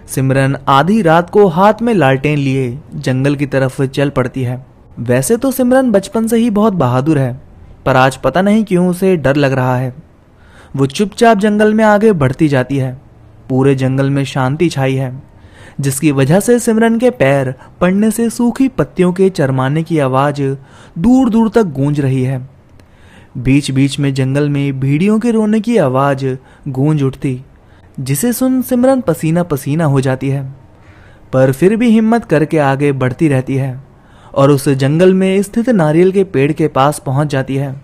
सिमरन आधी रात को हाथ में लालटेन लिए जंगल की तरफ चल पड़ती है। वैसे तो सिमरन बचपन से ही बहुत बहादुर है, पर आज पता नहीं क्यों उसे डर लग रहा है। वो चुपचाप जंगल में आगे बढ़ती जाती है। पूरे जंगल में शांति छाई है, जिसकी वजह से सिमरन के पैर पड़ने से सूखी पत्तियों के चरमाने की आवाज दूर दूर तक गूंज रही है। बीच बीच में जंगल में भेड़ियों के रोने की आवाज गूंज उठती, जिसे सुन सिमरन पसीना पसीना हो जाती है, पर फिर भी हिम्मत करके आगे बढ़ती रहती है और उस जंगल में स्थित नारियल के पेड़ के पास पहुंच जाती है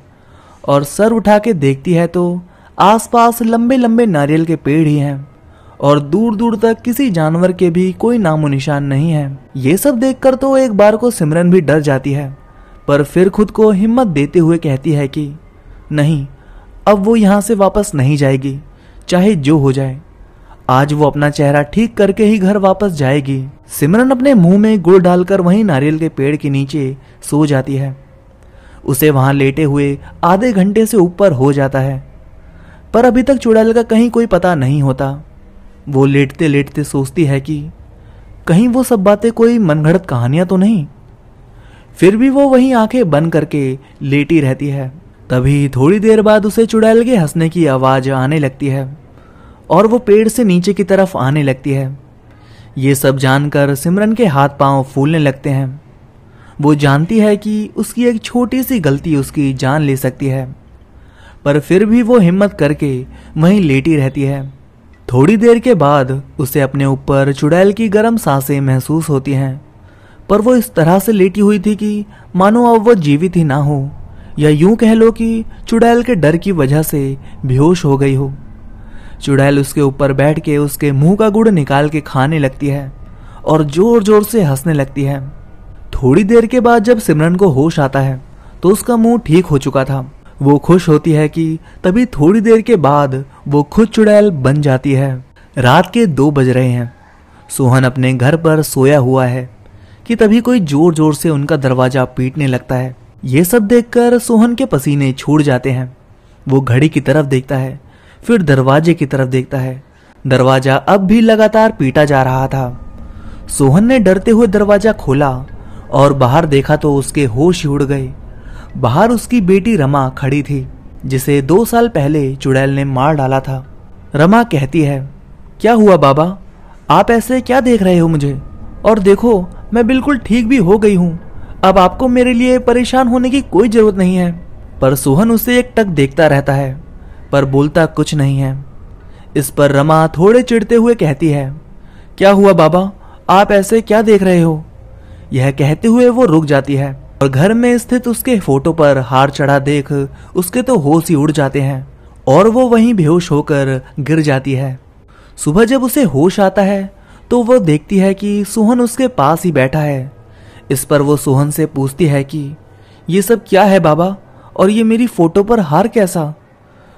और सर उठा के देखती है तो आसपास लंबे लंबे नारियल के पेड़ ही हैं और दूर दूर तक किसी जानवर के भी कोई नामो निशान नहीं है। ये सब देखकर तो एक बार को सिमरन भी डर जाती है, पर फिर खुद को हिम्मत देते हुए कहती है कि नहीं, अब वो यहाँ से वापस नहीं जाएगी, चाहे जो हो जाए। आज वो अपना चेहरा ठीक करके ही घर वापस जाएगी। सिमरन अपने मुंह में गुड़ डालकर वहीं नारियल के पेड़ के नीचे सो जाती है। उसे वहां लेटे हुए आधे घंटे से ऊपर हो जाता है, पर अभी तक चुड़ैल का कहीं कोई पता नहीं होता। वो लेटते लेटते सोचती है कि कहीं वो सब बातें कोई मनगढ़ंत कहानियां तो नहीं। फिर भी वो वहीं आंखें बंद करके लेटी रहती है। तभी थोड़ी देर बाद उसे चुड़ैल के हंसने की आवाज आने लगती है और वो पेड़ से नीचे की तरफ आने लगती है। ये सब जानकर सिमरन के हाथ पांव फूलने लगते हैं। वो जानती है कि उसकी एक छोटी सी गलती उसकी जान ले सकती है, पर फिर भी वो हिम्मत करके वहीं लेटी रहती है। थोड़ी देर के बाद उसे अपने ऊपर चुड़ैल की गर्म सांसें महसूस होती हैं, पर वो इस तरह से लेटी हुई थी कि मानो अब वो जीवित ही ना हो, या यूं कह लो कि चुड़ैल के डर की वजह से बेहोश हो गई हो। चुड़ैल उसके ऊपर बैठ के उसके मुंह का गुड़ निकाल के खाने लगती है और जोर जोर से हंसने लगती है। थोड़ी देर के बाद जब सिमरन को होश आता है तो उसका मुंह ठीक हो चुका था। वो खुश होती है कि तभी थोड़ी देर के बाद वो खुद चुड़ैल बन जाती है। रात के 2 बज रहे हैं। सोहन अपने घर पर सोया हुआ है कि तभी कोई जोर जोर से उनका दरवाजा पीटने लगता है। ये सब देखकर सोहन के पसीने छूट जाते हैं। वो घड़ी की तरफ देखता है, फिर दरवाजे की तरफ देखता है। दरवाजा अब भी लगातार पीटा जा रहा था। सोहन ने डरते हुए दरवाजा खोला और बाहर देखा तो उसके होश ही उड़ गए। बाहर उसकी बेटी रमा खड़ी थी, जिसे 2 साल पहले चुड़ैल ने मार डाला था। रमा कहती है, क्या हुआ बाबा, आप ऐसे क्या देख रहे हो मुझे? और देखो मैं बिल्कुल ठीक भी हो गई हूँ, अब आपको मेरे लिए परेशान होने की कोई जरूरत नहीं है। पर सोहन उसे एक टक देखता रहता है, पर बोलता कुछ नहीं है। इस पर रमा थोड़े चिढ़ते हुए कहती है, क्या हुआ बाबा, आप ऐसे क्या देख रहे हो? यह कहते हुए वो रुक जाती है और घर में स्थित उसके फोटो पर हार चढ़ा देख उसके तो होश ही उड़ जाते हैं और वो वहीं बेहोश होकर गिर जाती है। सुबह जब उसे होश आता है तो वो देखती है कि सोहन उसके पास ही बैठा है। इस पर वो सोहन से पूछती है कि ये सब क्या है बाबा, और ये मेरी फोटो पर हार कैसा?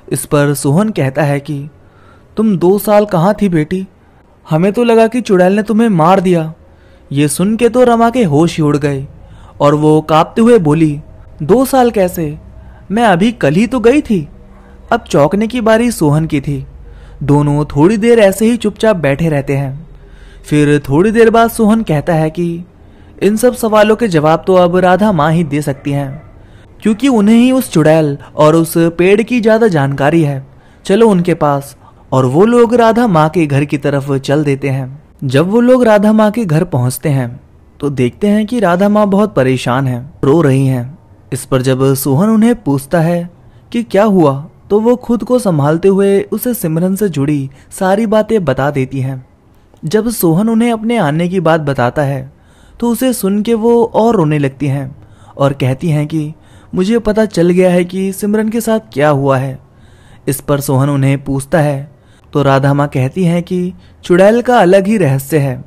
इस पर सोहन कहता है कि तुम 2 साल कहाँ थी बेटी, हमें तो लगा कि चुड़ैल ने तुम्हें मार दिया। ये सुन के तो रमा के होश ही उड़ गए और वो कांपते हुए बोली, 2 साल कैसे, मैं अभी कल ही तो गई थी। अब चौंकने की बारी सोहन की थी। दोनों थोड़ी देर ऐसे ही चुपचाप बैठे रहते हैं। फिर थोड़ी देर बाद सोहन कहता है कि इन सब सवालों के जवाब तो अब राधा माँ ही दे सकती हैं, क्योंकि उन्हें ही उस चुड़ैल और उस पेड़ की ज्यादा जानकारी है। चलो उनके पास। और वो लोग राधा माँ के घर की तरफ चल देते हैं। जब वो लोग राधा माँ के घर पहुंचते हैं तो देखते हैं कि राधा माँ बहुत परेशान हैं, रो रही हैं। इस पर जब सोहन उन्हें पूछता है कि क्या हुआ, तो वो खुद को संभालते हुए उसे सिमरन से जुड़ी सारी बातें बता देती हैं। जब सोहन उन्हें अपने आने की बात बताता है तो उसे सुन के वो और रोने लगती हैं और कहती हैं कि मुझे पता चल गया है कि सिमरन के साथ क्या हुआ है। इस पर सोहन उन्हें पूछता है तो राधा माँ कहती हैं कि चुड़ैल का अलग ही रहस्य है,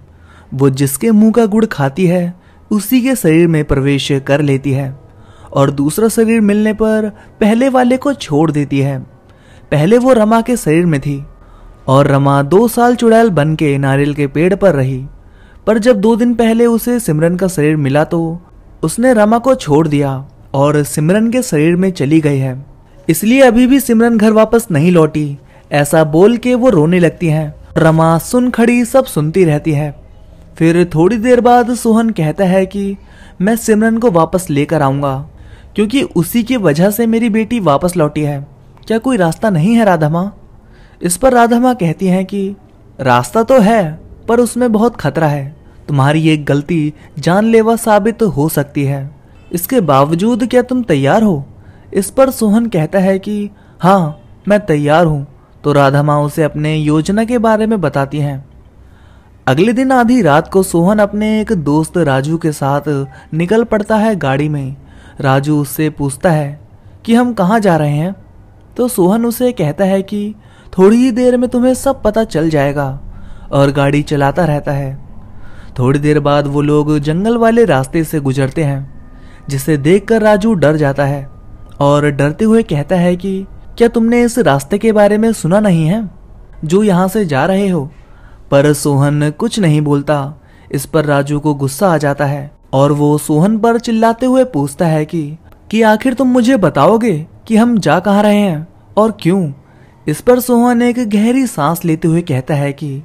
वो जिसके मुंह का गुड़ खाती है उसी के शरीर में प्रवेश कर लेती है और दूसरा शरीर मिलने पर पहले वाले को छोड़ देती है। पहले वो रमा के शरीर में थी और रमा 2 साल चुड़ैल बन के नारियल के पेड़ पर रही। पर जब 2 दिन पहले उसे सिमरन का शरीर मिला तो उसने रमा को छोड़ दिया और सिमरन के शरीर में चली गई है। इसलिए अभी भी सिमरन घर वापस नहीं लौटी, ऐसा बोल के वो रोने लगती है। रमा सुन खड़ी सब सुनती रहती है। फिर थोड़ी देर बाद सोहन कहता है कि मैं सिमरन को वापस लेकर आऊंगा, क्योंकि उसी की वजह से मेरी बेटी वापस लौटी है। क्या कोई रास्ता नहीं है राधा माँ? इस पर राधा माँ कहती हैं कि रास्ता तो है, पर उसमें बहुत खतरा है। तुम्हारी ये गलती जानलेवा साबित हो सकती है। इसके बावजूद क्या तुम तैयार हो? इस पर सोहन कहता है कि हाँ, मैं तैयार हूँ। तो राधा माँ उसे अपने योजना के बारे में बताती हैं। अगले दिन आधी रात को सोहन अपने एक दोस्त राजू के साथ निकल पड़ता है गाड़ी में। राजू उससे पूछता है कि हम कहाँ जा रहे हैं? तो सोहन उसे कहता है कि थोड़ी ही देर में तुम्हें सब पता चल जाएगा, और गाड़ी चलाता रहता है। थोड़ी देर बाद वो लोग जंगल वाले रास्ते से गुजरते हैं, जिसे देखकर राजू डर जाता है और डरते हुए कहता है कि क्या तुमने इस रास्ते के बारे में सुना नहीं है जो यहाँ से जा रहे हो? पर सोहन कुछ नहीं बोलता। इस पर राजू को गुस्सा आ जाता है और वो सोहन पर चिल्लाते हुए पूछता है कि आखिर तुम मुझे बताओगे कि हम जा कहाँ रहे हैं और क्यों? इस पर सोहन एक गहरी सांस लेते हुए कहता है कि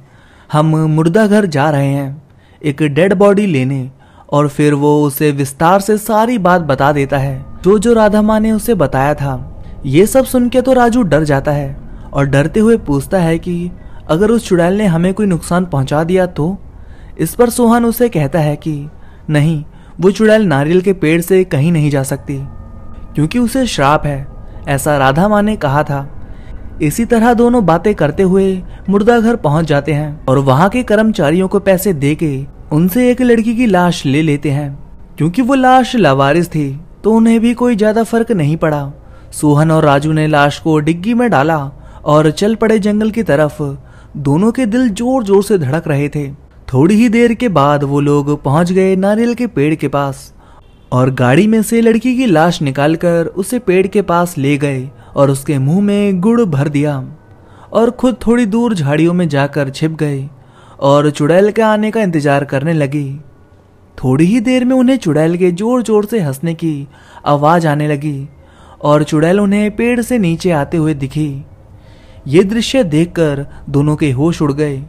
हम मुर्दा घर जा रहे हैं, एक डेड बॉडी लेने। और फिर वो उसे विस्तार से सारी बात बता देता है जो राधा माँ ने उसे बताया था। ये सब सुन के तो राजू डर जाता है और डरते हुए पूछता है कि अगर उस चुड़ैल ने हमें कोई नुकसान पहुंचा दिया तो? इस पर सोहन उसे कहता है कि नहीं, वो चुड़ैल नारियल के पेड़ से कहीं नहीं जा सकती, क्योंकि उसे श्राप है, ऐसा राधा माँ ने कहा था। इसी तरह दोनों बातें करते हुए मुर्दा घर पहुंच जाते हैं और वहां के कर्मचारियों को पैसे देके उनसे एक लड़की की लाश ले लेते हैं। क्योंकि वो लाश लावारिस थी तो उन्हें भी कोई ज्यादा फर्क नहीं पड़ा। सोहन और राजू ने लाश को डिग्गी में डाला और चल पड़े जंगल की तरफ। दोनों के दिल जोर जोर से धड़क रहे थे। थोड़ी ही देर के बाद वो लोग पहुंच गए नारियल के पेड़ के पास और गाड़ी में से लड़की की लाश निकालकर उसे पेड़ के पास ले गए और उसके मुंह में गुड़ भर दिया और खुद थोड़ी दूर झाड़ियों में जाकर छिप गए और चुड़ैल के आने का इंतजार करने लगी। थोड़ी ही देर में उन्हें चुड़ैल के जोर जोर से हंसने की आवाज आने लगी और चुड़ैल उन्हें पेड़ से नीचे आते हुए दिखी। ये दृश्य देखकर दोनों के होश उड़ गए।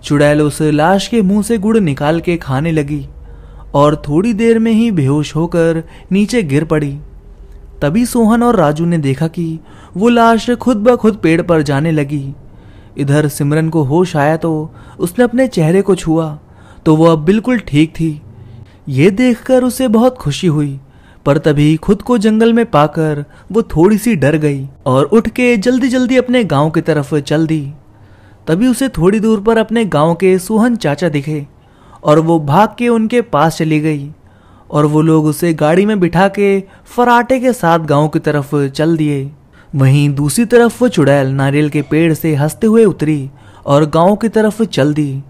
चुड़ैल उस लाश के मुंह से गुड़ निकाल के खाने लगी और थोड़ी देर में ही बेहोश होकर नीचे गिर पड़ी। तभी सोहन और राजू ने देखा कि वो लाश खुद ब खुद पेड़ पर जाने लगी। इधर सिमरन को होश आया तो उसने अपने चेहरे को छुआ तो वो अब बिल्कुल ठीक थी। ये देखकर उसे बहुत खुशी हुई, पर तभी खुद को जंगल में पाकर वो थोड़ी सी डर गई और उठ के जल्दी जल्दी अपने गांव की तरफ चल दी। तभी उसे थोड़ी दूर पर अपने गांव के सोहन चाचा दिखे और वो भाग के उनके पास चली गई और वो लोग उसे गाड़ी में बिठा के फराटे के साथ गांव की तरफ चल दिए। वहीं दूसरी तरफ वो चुड़ैल नारियल के पेड़ से हंसते हुए उतरी और गांव की तरफ चल दी,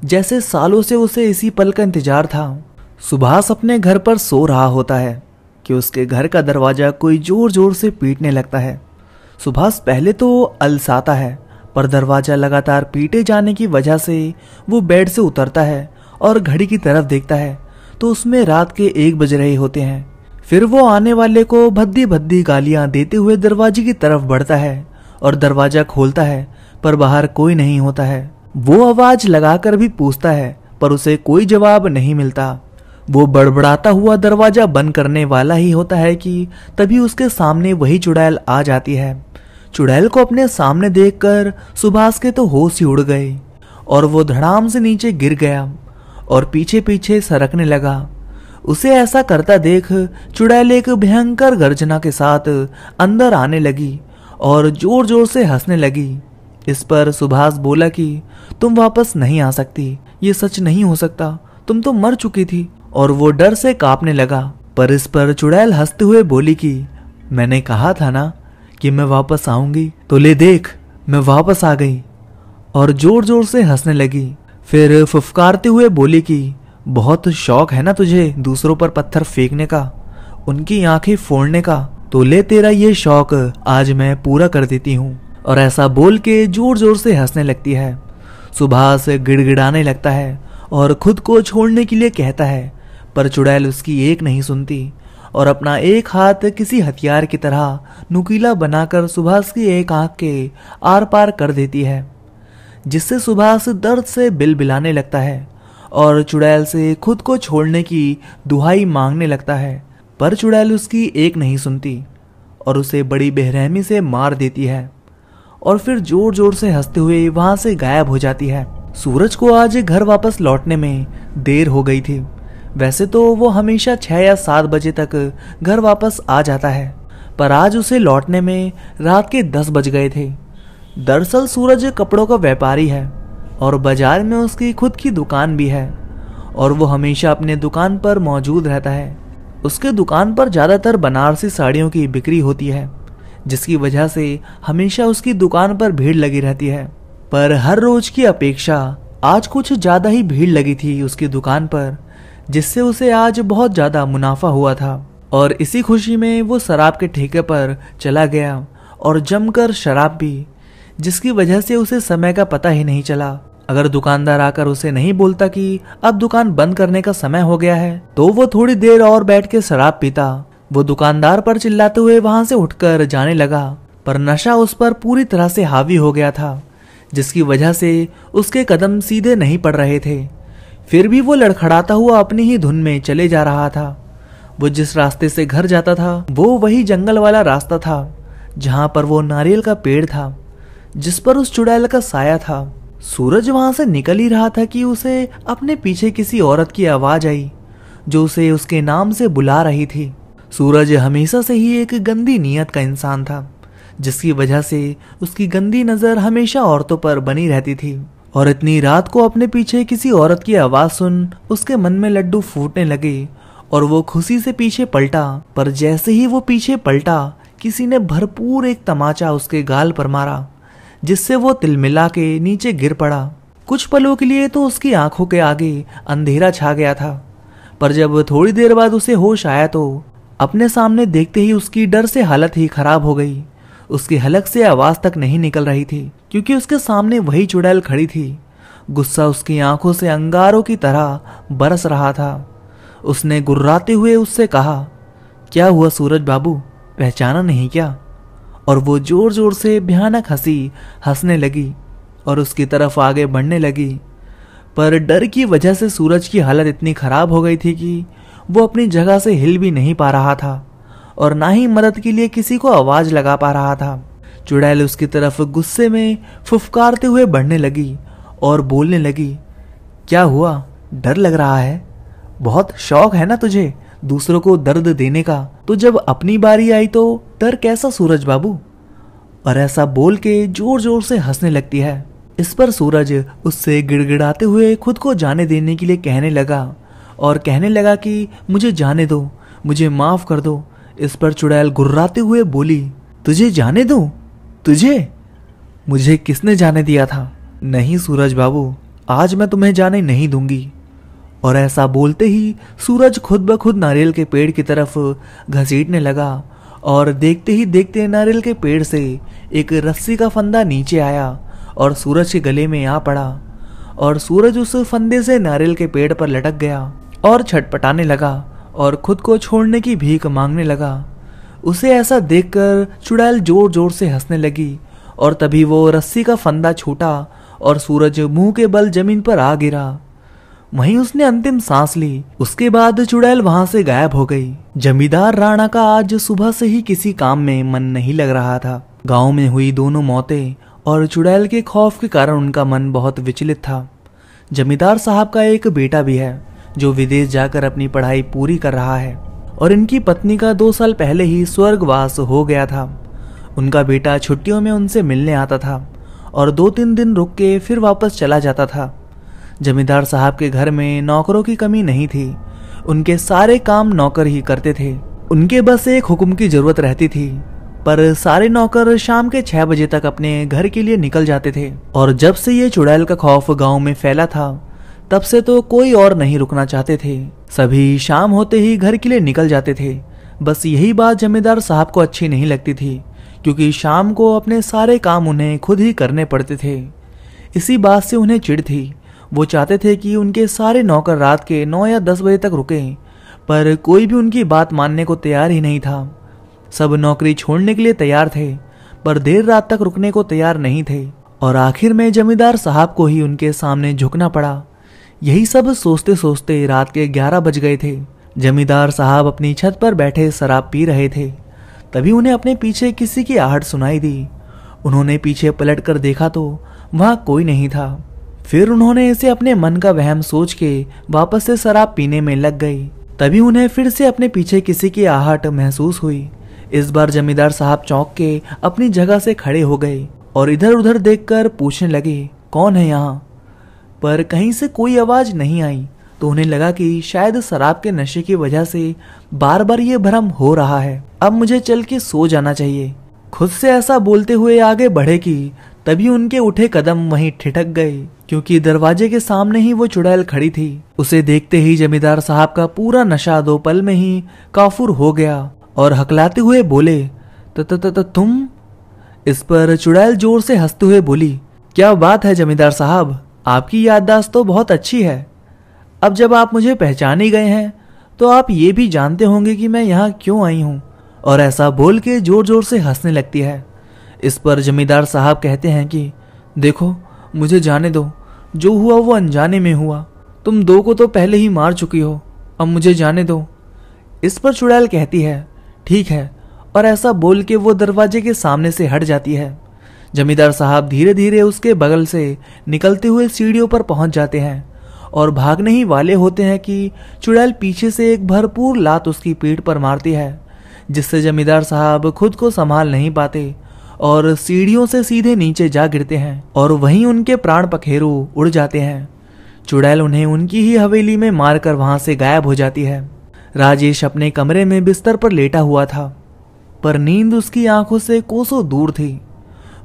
जैसे सालों से उसे इसी पल का इंतजार था। सुभाष अपने घर पर सो रहा होता है कि उसके घर का दरवाजा कोई जोर जोर से पीटने लगता है। सुभाष पहले तो अलसाता है, पर दरवाजा लगातार पीटे जाने की वजह से वो बेड से उतरता है और घड़ी की तरफ देखता है तो उसमें रात के 1 बज रहे होते हैं। फिर वो आने वाले को भद्दी भद्दी गालियां देते हुए दरवाजे की तरफ बढ़ता है और दरवाजा खोलता है, पर बाहर कोई नहीं होता है। वो आवाज लगाकर भी पूछता है, पर उसे कोई जवाब नहीं मिलता। वो बड़बड़ाता हुआ दरवाजा बंद करने वाला ही होता है कि तभी उसके सामने वही चुड़ैल आ जाती है। चुड़ैल को अपने सामने देखकर सुभाष के तो होश ही उड़ गए और वो धड़ाम से नीचे गिर गया और पीछे पीछे सरकने लगा। उसे ऐसा करता देख चुड़ैल एक भयंकर गर्जना के साथ अंदर आने लगी और जोर जोर से हंसने लगी। इस पर सुभाष बोला कि तुम वापस नहीं आ सकती, ये सच नहीं हो सकता, तुम तो मर चुकी थी। और वो डर से कांपने लगा। पर इस पर चुड़ैल हंसते हुए बोली कि मैंने कहा था ना कि मैं वापस आऊंगी, तो ले देख मैं वापस आ गई। और जोर जोर से हंसने लगी। फिर फुफकारते हुए बोली कि बहुत शौक है ना तुझे दूसरों पर पत्थर फेंकने का। उनकी आंखें फोड़ने का। तो ले तेरा ये शौक आज मैं पूरा कर देती हूँ। और ऐसा बोल के जोर जोर से हंसने लगती है। सुभाष गिड़गिड़ाने लगता है और खुद को छोड़ने के लिए कहता है, पर चुड़ैल उसकी एक नहीं सुनती और अपना एक हाथ किसी हथियार की तरह नुकीला बनाकर सुभाष की एक आंख के आर पार कर देती है, जिससे सुभाष दर्द से बिलबिलाने लगता है और चुड़ैल से खुद को छोड़ने की दुहाई मांगने लगता है। पर चुड़ैल उसकी एक नहीं सुनती और उसे बड़ी बेरहमी से मार देती है और फिर जोर जोर से हंसते हुए वहां से गायब हो जाती है। सूरज को आज घर वापस लौटने में देर हो गई थी। वैसे तो वो हमेशा 6 या 7 बजे तक घर वापस आ जाता है, पर आज उसे लौटने में रात के 10 बज गए थे। दरअसल सूरज कपड़ों का व्यापारी है और बाजार में उसकी खुद की दुकान भी है और वो हमेशा अपने दुकान पर मौजूद रहता है। उसके दुकान पर ज़्यादातर बनारसी साड़ियों की बिक्री होती है, जिसकी वजह से हमेशा उसकी दुकान पर भीड़ लगी रहती है। पर हर रोज की अपेक्षा आज कुछ ज़्यादा ही भीड़ लगी थी उसकी दुकान पर, जिससे उसे आज बहुत ज़्यादा मुनाफा हुआ था। और इसी खुशी में वो शराब के ठेके पर चला गया और जमकर शराब पी, जिसकी वजह से उसे समय का पता ही नहीं चला। अगर दुकानदार आकर उसे नहीं बोलता कि अब दुकान बंद करने का समय हो गया है, तो वो थोड़ी देर और बैठ के शराब पीता। वो दुकानदार पर चिल्लाते हुए वहां से उठकर जाने लगा, पर नशा उस पर पूरी तरह से हावी हो गया था, जिसकी वजह से उसके कदम सीधे नहीं पड़ रहे थे। फिर भी वो लड़खड़ाता हुआ अपनी ही धुन में चले जा रहा था। वो जिस रास्ते से घर जाता था वो वही जंगल वाला रास्ता था, जहां पर वो नारियल का पेड़ था जिस पर उस चुड़ैल का साया था। सूरज वहां से निकल ही रहा था कि उसे अपने पीछे किसी औरत की आवाज आई, जो उसे उसके नाम से बुला रही थी। सूरज हमेशा से ही एक गंदी नीयत का इंसान था, जिसकी वजह से उसकी गंदी नजर हमेशा औरतों पर बनी रहती थी। और इतनी रात को अपने पीछे किसी औरत की आवाज सुन उसके मन में लड्डू फूटने लगे और वो खुशी से पीछे पलटा। पर जैसे ही वो पीछे पलटा, किसी ने भरपूर एक तमाचा उसके गाल पर मारा, जिससे वो तिलमिला के नीचे गिर पड़ा। कुछ पलों के लिए तो उसकी आंखों के आगे अंधेरा छा गया था, पर जब थोड़ी देर बाद उसे होश आया तो अपने सामने देखते ही उसकी डर से हालत ही खराब हो गई। उसकी हलक से आवाज तक नहीं निकल रही थी, क्योंकि उसके सामने वही चुड़ैल खड़ी थी। गुस्सा उसकी आंखों से अंगारों की तरह बरस रहा था। उसने गुर्राते हुए उससे कहा, क्या हुआ सूरज बाबू, पहचाना नहीं क्या? और वो जोर जोर से भयानक हंसी हंसने लगी और उसकी तरफ आगे बढ़ने लगी। पर डर की वजह से सूरज की हालत इतनी खराब हो गई थी कि वो अपनी जगह से हिल भी नहीं पा रहा था और ना ही मदद के लिए किसी को आवाज लगा पा रहा था। चुड़ैल उसकी तरफ गुस्से में फुफकारते हुए बढ़ने लगी और बोलने लगी, क्या हुआ, डर लग रहा है? बहुत शौक है ना तुझे दूसरों को दर्द देने का, तो जब अपनी बारी आई तो डर कैसा सूरज बाबू? और ऐसा बोल के जोर जोर से हंसने लगती है। इस पर सूरज उससे गिड़गिड़ाते हुए खुद को जाने देने के लिए कहने लगा और कहने लगा कि मुझे जाने दो, मुझे माफ कर दो। इस पर चुड़ैल गुर्राते हुए बोली, तुझे जाने दो? तुझे? मुझे किसने जाने दिया था? नहीं सूरज बाबू, आज मैं तुम्हें जाने नहीं दूंगी। और ऐसा बोलते ही सूरज खुद ब खुद नारियल के पेड़ की तरफ घसीटने लगा और देखते ही देखते नारियल के पेड़ से एक रस्सी का फंदा नीचे आया और सूरज के गले में आ पड़ा। और सूरज उस फंदे से नारियल के पेड़ पर लटक गया और छटपटाने लगा और खुद को छोड़ने की भीख मांगने लगा। उसे ऐसा देखकर चुड़ैल जोर जोर से हंसने लगी और तभी वो रस्सी का फंदा छूटा और सूरज मुंह के बल जमीन पर आ गिरा। वहीं उसने अंतिम सांस ली। उसके बाद चुड़ैल वहां से गायब हो गई। जमींदार राणा का आज सुबह से ही किसी काम में मन नहीं लग रहा था। गांव में हुई दोनों मौतें और चुड़ैल के खौफ के कारण उनका मन बहुत विचलित था। जमींदार साहब का एक बेटा भी है जो विदेश जाकर अपनी पढ़ाई पूरी कर रहा है और इनकी पत्नी का 2 साल पहले ही स्वर्गवास हो गया था। उनका बेटा छुट्टियों में उनसे मिलने आता था और 2-3 दिन रुक के फिर वापस चला जाता था। जमींदार साहब के घर में नौकरों की कमी नहीं थी। उनके सारे काम नौकर ही करते थे। उनके बस एक हुक्म की जरूरत रहती थी, पर सारे नौकर शाम के 6 बजे तक अपने घर के लिए निकल जाते थे। और जब से ये चुड़ैल का खौफ गांव में फैला था, तब से तो कोई और नहीं रुकना चाहते थे। सभी शाम होते ही घर के लिए निकल जाते थे, बस यही बात जमींदार साहब को अच्छी नहीं लगती थी, क्योंकि शाम को अपने सारे काम उन्हें खुद ही करने पड़ते थे। इसी बात से उन्हें चिढ़ थी। वो चाहते थे कि उनके सारे नौकर रात के 9 या 10 बजे तक रुकें, पर कोई भी उनकी बात मानने को तैयार ही नहीं था। सब नौकरी छोड़ने के लिए तैयार थे, पर देर रात तक रुकने को तैयार नहीं थे, और आखिर में जमींदार साहब को ही उनके सामने झुकना पड़ा। यही सब सोचते सोचते रात के 11 बज गए थे। जमींदार साहब अपनी छत पर बैठे शराब पी रहे थे। तभी उन्हें अपने पीछे किसी की आहट सुनाई दी। उन्होंने पीछे पलट कर देखा तो वहां कोई नहीं था। फिर उन्होंने इसे अपने मन का वहम सोच के वापस से शराब पीने में लग गई। तभी उन्हें फिर से अपने पीछे किसी की आहट महसूस हुई। इस बार जमींदार साहब चौंक के अपनी जगह से खड़े हो गए और इधर उधर देखकर पूछने लगे, कौन है यहाँ? पर कहीं से कोई आवाज नहीं आई, तो उन्हें लगा कि शायद शराब के नशे की वजह से बार बार ये भ्रम हो रहा है। अब मुझे चल के सो जाना चाहिए। खुद से ऐसा बोलते हुए आगे बढ़े कि तभी उनके उठे कदम वहीं ठिठक गए, क्योंकि दरवाजे के सामने ही वो चुड़ैल खड़ी थी। उसे देखते ही जमींदार साहब का पूरा नशा 2 पल में ही काफूर हो गया और हकलाते हुए बोले, तुम? इस पर चुड़ैल जोर से हंसते हुए बोली, क्या बात है जमींदार साहब, आपकी याददाश्त तो बहुत अच्छी है। अब जब आप मुझे पहचान ही गए हैं तो आप ये भी जानते होंगे कि मैं यहाँ क्यों आई हूँ। और ऐसा बोल के जोर जोर से हंसने लगती है। इस पर जमींदार साहब कहते हैं कि देखो, मुझे जाने दो, जो हुआ वो अनजाने में हुआ। तुम 2 को तो पहले ही मार चुकी हो, अब मुझे जाने दो। इस पर चुड़ैल कहती है, ठीक है, और ऐसा बोल के वो दरवाजे के सामने से हट जाती है। जमींदार साहब धीरे धीरे उसके बगल से निकलते हुए सीढ़ियों पर पहुंच जाते हैं और भागने ही वाले होते हैं कि चुड़ैल पीछे से एक भरपूर लात उसकी पीठ पर मारती है, जिससे जमींदार साहब खुद को संभाल नहीं पाते और सीढ़ियों से सीधे नीचे जा गिरते हैं और वहीं उनके प्राण पखेरु उड़ जाते हैं। चुड़ैल उन्हें उनकी ही हवेली में मारकर वहां से गायब हो जाती है। राजेश अपने कमरे में बिस्तर पर लेटा हुआ था, पर नींद उसकी आंखों से कोसों दूर थी।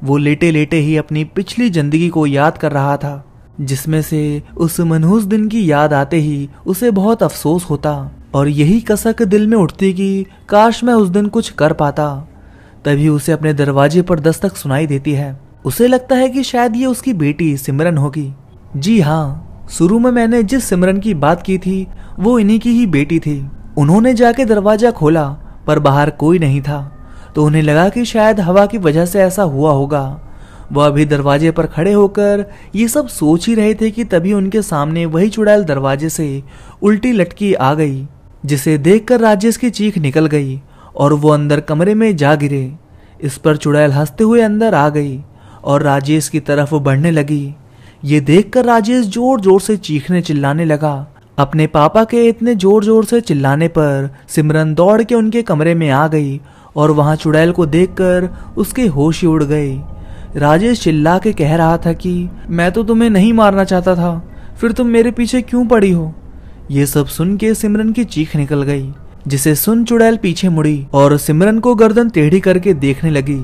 वो लेटे लेटे ही अपनी पिछली जिंदगी को याद कर रहा था, जिसमें से उस मनहूस दिन की याद आते ही उसे बहुत अफसोस होता और यही कसक दिल में उठती कि काश मैं उस दिन कुछ कर पाता। तभी उसे अपने दरवाजे पर दस्तक सुनाई देती है। उसे लगता है कि शायद ये उसकी बेटी सिमरन होगी। जी हाँ, शुरू में मैंने जिस सिमरन की बात की थी वो इन्हीं की ही बेटी थी। उन्होंने जाके दरवाजा खोला पर बाहर कोई नहीं था, तो उन्हें लगा कि शायद हवा की वजह से ऐसा हुआ होगा। वह अभी दरवाजे पर खड़े होकर ये सब सोच ही रहे थे कि तभी उनके सामने वही चुड़ैल दरवाजे से उल्टी लटकी आ गई, जिसे देखकर राजेश की चीख निकल गई और वो अंदर कमरे में जा गिरे। इस पर चुड़ैल हंसते हुए अंदर आ गई और राजेश की तरफ बढ़ने लगी। ये देखकर राजेश जोर जोर से चीखने चिल्लाने लगा। अपने पापा के इतने जोर जोर से चिल्लाने पर सिमरन दौड़ के उनके कमरे में आ गई और वहां चुड़ैल को देखकर उसके होश ही उड़ गए। राजेश चिल्ला के कह रहा था कि मैं तो तुम्हें नहीं मारना चाहता था, फिर तुम मेरे पीछे क्यों पड़ी हो? ये सब सुन के सिमरन की चीख निकल गई, जिसे सुन चुड़ैल पीछे मुड़ी और सिमरन को गर्दन टेढ़ी करके देखने लगी।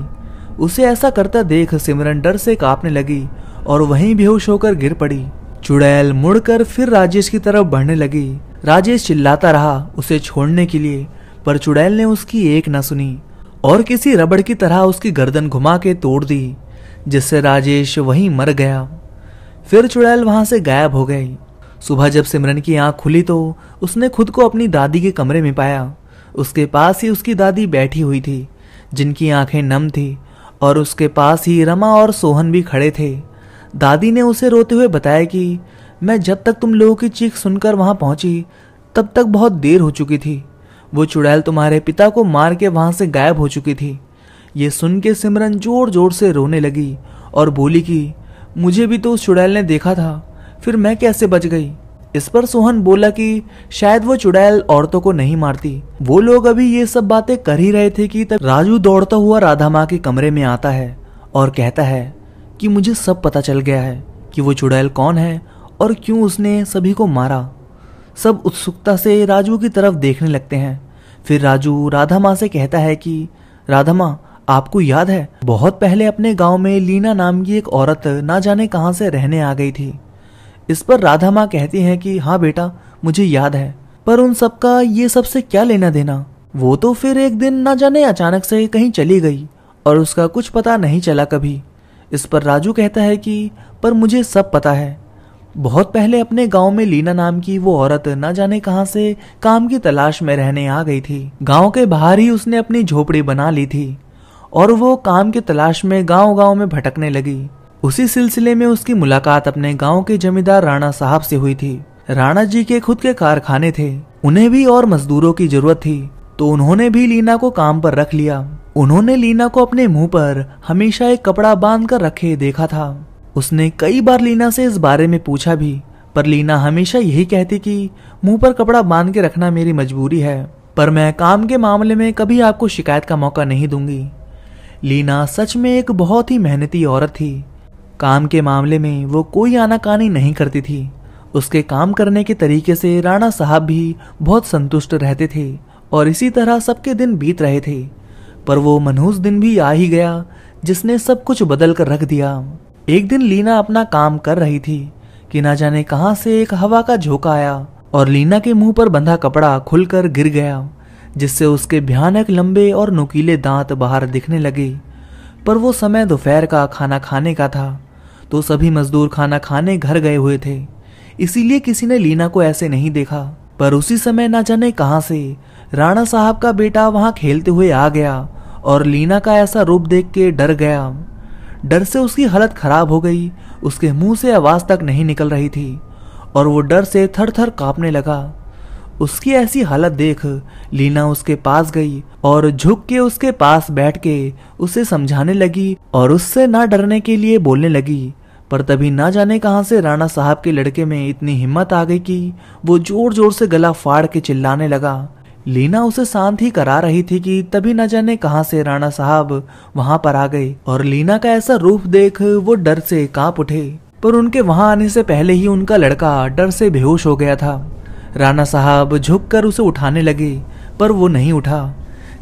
उसे ऐसा करता देख सिमरन डर से कांपने लगी और वहीं बेहोश होकर गिर पड़ी। चुड़ैल मुड़कर फिर राजेश की तरफ बढ़ने लगी। राजेश चिल्लाता रहा उसे छोड़ने के लिए, पर चुड़ैल ने उसकी एक न सुनी और किसी रबड़ की तरह उसकी गर्दन घुमा के तोड़ दी, जिससे राजेश वहीं मर गया। फिर चुड़ैल वहां से गायब हो गई। सुबह जब सिमरन की आंख खुली तो उसने खुद को अपनी दादी के कमरे में पाया। उसके पास ही उसकी दादी बैठी हुई थी, जिनकी आंखें नम थी, और उसके पास ही रमा और सोहन भी खड़े थे। दादी ने उसे रोते हुए बताया कि मैं जब तक तुम लोगों की चीख सुनकर वहां पहुंची तब तक बहुत देर हो चुकी थी। वो चुड़ैल तुम्हारे पिता को मार के वहां से गायब हो चुकी थी। ये सुन के सिमरन जोर जोर से रोने लगी और बोली कि मुझे भी तो उस चुड़ैल ने देखा था, फिर मैं कैसे बच गई? इस पर सोहन बोला कि शायद वो चुड़ैल औरतों को नहीं मारती। वो लोग अभी ये सब बातें कर ही रहे थे कि तब राजू दौड़ता हुआ राधा माँ के कमरे में आता है और कहता है कि मुझे सब पता चल गया है कि वो चुड़ैल कौन है और क्यों उसने सभी को मारा। सब उत्सुकता से राजू की तरफ देखने लगते हैं। फिर राजू राधा माँ से कहता है कि राधा माँ, आपको याद है बहुत पहले अपने गांव में लीना नाम की एक औरत ना जाने कहां से रहने आ गई थी। इस पर राधा माँ कहती हैं कि हाँ बेटा, मुझे याद है, पर उन सबका ये सबसे क्या लेना देना? वो तो फिर एक दिन ना जाने अचानक से कहीं चली गई और उसका कुछ पता नहीं चला कभी। इस पर राजू कहता है कि पर मुझे सब पता है। बहुत पहले अपने गांव में लीना नाम की वो औरत ना जाने कहां से काम की तलाश में रहने आ गई थी। गांव के बाहर ही उसने अपनी झोपड़ी बना ली थी और वो काम की तलाश में गांव-गांव में भटकने लगी। उसी सिलसिले में उसकी मुलाकात अपने गांव के जमींदार राणा साहब से हुई थी। राणा जी के खुद के कारखाने थे, उन्हें भी और मजदूरों की जरूरत थी, तो उन्होंने भी लीना को काम पर रख लिया। उन्होंने लीना को अपने मुंह पर हमेशा एक कपड़ा बांध कर रखे देखा था। उसने कई बार लीना से इस बारे में पूछा भी, पर लीना हमेशा यही कहती कि मुंह पर कपड़ा बांध के रखना मेरी मजबूरी है, पर मैं काम के मामले में कभी आपको शिकायत का मौका नहीं दूंगी। लीना सच में एक बहुत ही मेहनती औरत थी। काम के मामले में वो कोई आनाकानी नहीं करती थी। उसके काम करने के तरीके से राणा साहब भी बहुत संतुष्ट रहते थे और इसी तरह सबके दिन बीत रहे थे। पर वो मनहूस दिन भी आ ही गया जिसने सब कुछ बदल कर रख दिया। एक दिन लीना अपना काम कर रही थी कि ना जाने कहां से एक हवा का झोंका आया और लीना के मुंह पर बंधा कपड़ा खुलकर गिर गया, जिससे उसके भयानक लंबे और नुकीले दांत बाहर दिखने लगे। पर वो समय दोपहर का खाना खाने का था, तो सभी मजदूर खाना खाने घर गए हुए थे, इसीलिए किसी ने लीना को ऐसे नहीं देखा। पर उसी समय ना जाने कहां से राणा साहब का बेटा वहां खेलते हुए आ गया और लीना का ऐसा रूप देख के डर गया। डर से उसकी हालत खराब हो गई, उसके मुंह से आवाज तक नहीं निकल रही थी और वो डर से थर थर कांपने लगा। उसकी ऐसी हालत देख लीना उसके पास गई और झुक के उसके पास बैठ के उसे समझाने लगी और उससे ना डरने के लिए बोलने लगी। पर तभी ना जाने कहां से राणा साहब के लड़के में इतनी हिम्मत आ गई कि वो जोर जोर से गला फाड़ के चिल्लाने लगा। लीना उसे शांत ही करा रही थी कि तभी न जाने कहां से राणा साहब वहां पर आ गए और लीना का ऐसा रूप देख वो डर से कांप उठे। पर उनके वहां आने से पहले ही उनका लड़का डर से बेहोश हो गया था। राणा साहब झुककर उसे उठाने लगे, पर वो नहीं उठा,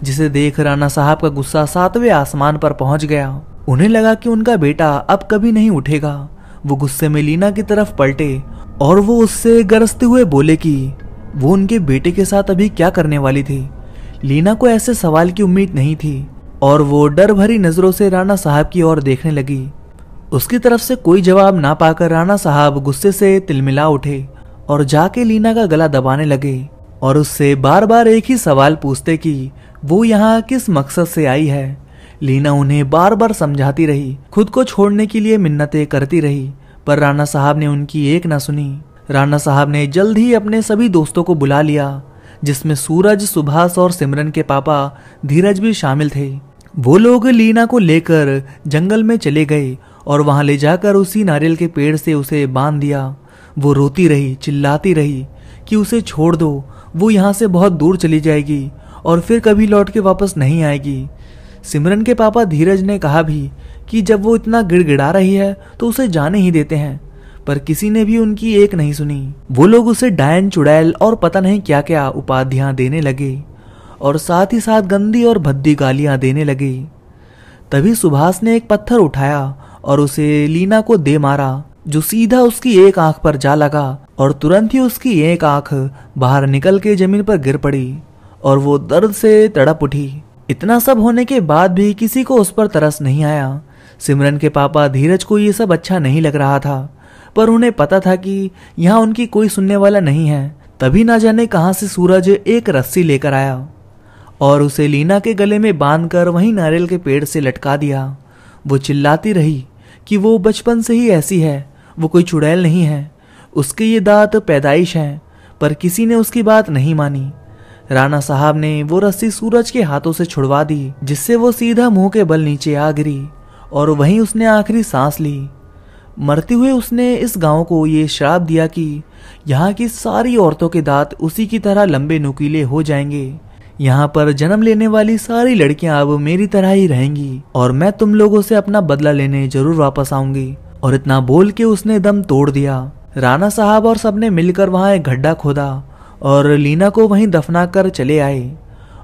जिसे देख राणा साहब का गुस्सा 7वें आसमान पर पहुंच गया। उन्हें लगा कि उनका बेटा अब कभी नहीं उठेगा। वो गुस्से में लीना की तरफ पलटे और वो उससे गरजते हुए बोले कि वो उनके बेटे के साथ अभी क्या करने वाली थी। लीना को ऐसे सवाल की उम्मीद नहीं थी और वो डर भरी नजरों से राणा साहब की ओर देखने लगी। उसकी तरफ से कोई जवाब ना पाकर राणा साहब गुस्से से तिलमिला उठे और जाके लीना का गला दबाने लगे और उससे बार बार एक ही सवाल पूछते कि वो यहाँ किस मकसद से आई है। लीना उन्हें बार बार समझाती रही, खुद को छोड़ने के लिए मिन्नतें करती रही, पर राणा साहब ने उनकी एक ना सुनी। राणा साहब ने जल्द ही अपने सभी दोस्तों को बुला लिया, जिसमें सूरज, सुभाष और सिमरन के पापा धीरज भी शामिल थे। वो लोग लीना को लेकर जंगल में चले गए और वहां ले जाकर उसी नारियल के पेड़ से उसे बांध दिया। वो रोती रही, चिल्लाती रही कि उसे छोड़ दो, वो यहाँ से बहुत दूर चली जाएगी और फिर कभी लौट के वापस नहीं आएगी। सिमरन के पापा धीरज ने कहा भी कि जब वो इतना गिड़गिड़ा रही है तो उसे जाने ही देते हैं, पर किसी ने भी उनकी एक नहीं सुनी। वो लोग उसे डायन, चुड़ैल और पता नहीं क्या क्या उपाधियां देने लगे और साथ ही साथ गंदी और भद्दी गालियां देने लगे। तभी सुभाष ने एक पत्थर उठाया और उसे लीना को दे मारा, जो सीधा उसकी एक आंख पर जा लगा और तुरंत ही उसकी एक आंख बाहर निकल के जमीन पर गिर पड़ी और वो दर्द से तड़प उठी। इतना सब होने के बाद भी किसी को उस पर तरस नहीं आया। सिमरन के पापा धीरज को ये सब अच्छा नहीं लग रहा था, पर उन्हें पता था कि यहाँ उनकी कोई सुनने वाला नहीं है। तभी ना जाने कहां से सूरज एक रस्सी लेकर आया और उसे लीना के गले में बांधकर वहीं नारियल के पेड़ से लटका दिया। वो चिल्लाती रही कि वो बचपन से ही ऐसी है, वो कोई चुड़ैल नहीं है, उसके ये दांत पैदाइश हैं, पर किसी ने उसकी बात नहीं मानी। राणा साहब ने वो रस्सी सूरज के हाथों से छुड़वा दी, जिससे वो सीधा मुंह के बल नीचे आ गिरी और वहीं उसने आखिरी सांस ली। मरते हुए उसने इस गांव को ये श्राप दिया कि यहाँ की सारी औरतों के दांत उसी की तरह लंबे नुकीले हो जाएंगे। यहाँ पर जन्म लेने वाली सारी लड़कियां अब मेरी तरह ही रहेंगी और मैं तुम लोगों से अपना बदला लेने जरूर वापस आऊंगी। और इतना बोल के उसने दम तोड़ दिया। राणा साहब और सबने मिलकर वहां एक गड्ढा खोदा और लीना को वहीं दफना कर चले आए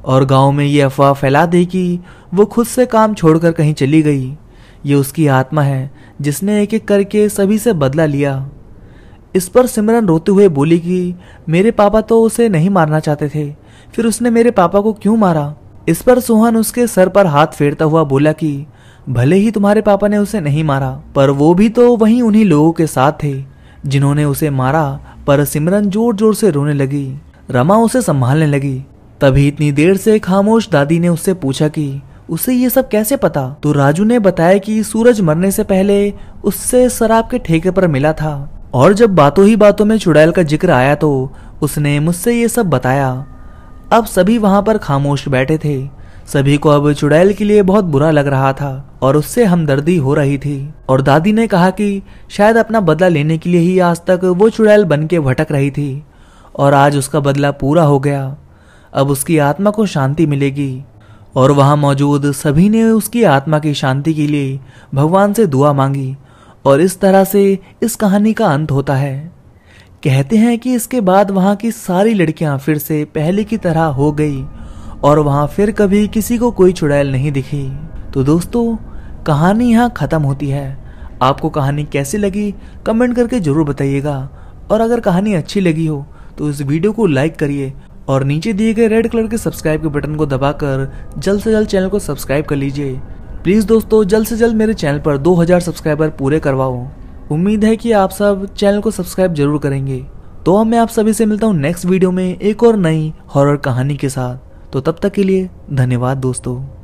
और गांव में ये अफवाह फैला दी कि वो खुद से काम छोड़कर कहीं चली गई। ये उसकी आत्मा है जिसने एक एक करके सभी से बदला लिया। इस पर सिमरन रोते हुए बोली कि मेरे पापा तो उसे नहीं मारना चाहते थे, फिर उसने मेरे पापा को क्यों मारा? इस पर सोहन उसके सर पर हाथ फेरता हुआ बोला कि भले ही तुम्हारे पापा ने उसे नहीं मारा, पर वो भी तो वहीं उन्हीं लोगों के साथ थे जिन्होंने उसे मारा। पर सिमरन जोर जोर से रोने लगी। रमा उसे संभालने लगी। तभी इतनी देर से खामोश दादी ने उससे पूछा कि उसे ये सब कैसे पता? तो राजू ने बताया कि सूरज मरने से पहले उससे शराब के ठेके पर मिला था, और जब बातों ही बातों में चुड़ैल का जिक्र आया तो उसने मुझसे ये सब बताया। अब सभी वहां पर खामोश बैठे थे। सभी को अब चुड़ैल के लिए बहुत बुरा लग रहा था और उससे हमदर्दी हो रही थी। और दादी ने कहा कि शायद अपना बदला लेने के लिए ही आज तक वो चुड़ैल बन के भटक रही थी, और आज उसका बदला पूरा हो गया। अब उसकी आत्मा को शांति मिलेगी। और वहां मौजूद सभी ने उसकी आत्मा की शांति के लिए भगवान से दुआ मांगी। और इस तरह से इस कहानी का अंत होता है। कहते हैं कि इसके बाद वहां की सारी लड़कियां फिर से पहले की तरह हो गई और वहां फिर कभी किसी को कोई चुड़ैल नहीं दिखी। तो दोस्तों, कहानी यहाँ खत्म होती है। आपको कहानी कैसी लगी कमेंट करके जरूर बताइएगा। और अगर कहानी अच्छी लगी हो तो इस वीडियो को लाइक करिए और नीचे दिए गए रेड कलर के सब्सक्राइब के बटन को दबाकर जल्द से जल्द चैनल को सब्सक्राइब कर लीजिए। प्लीज दोस्तों, जल्द से जल्द मेरे चैनल पर 2000 सब्सक्राइबर पूरे करवाओ। उम्मीद है कि आप सब चैनल को सब्सक्राइब जरूर करेंगे। तो अब मैं आप सभी से मिलता हूँ नेक्स्ट वीडियो में एक और नई हॉरर कहानी के साथ। तो तब तक के लिए धन्यवाद दोस्तों।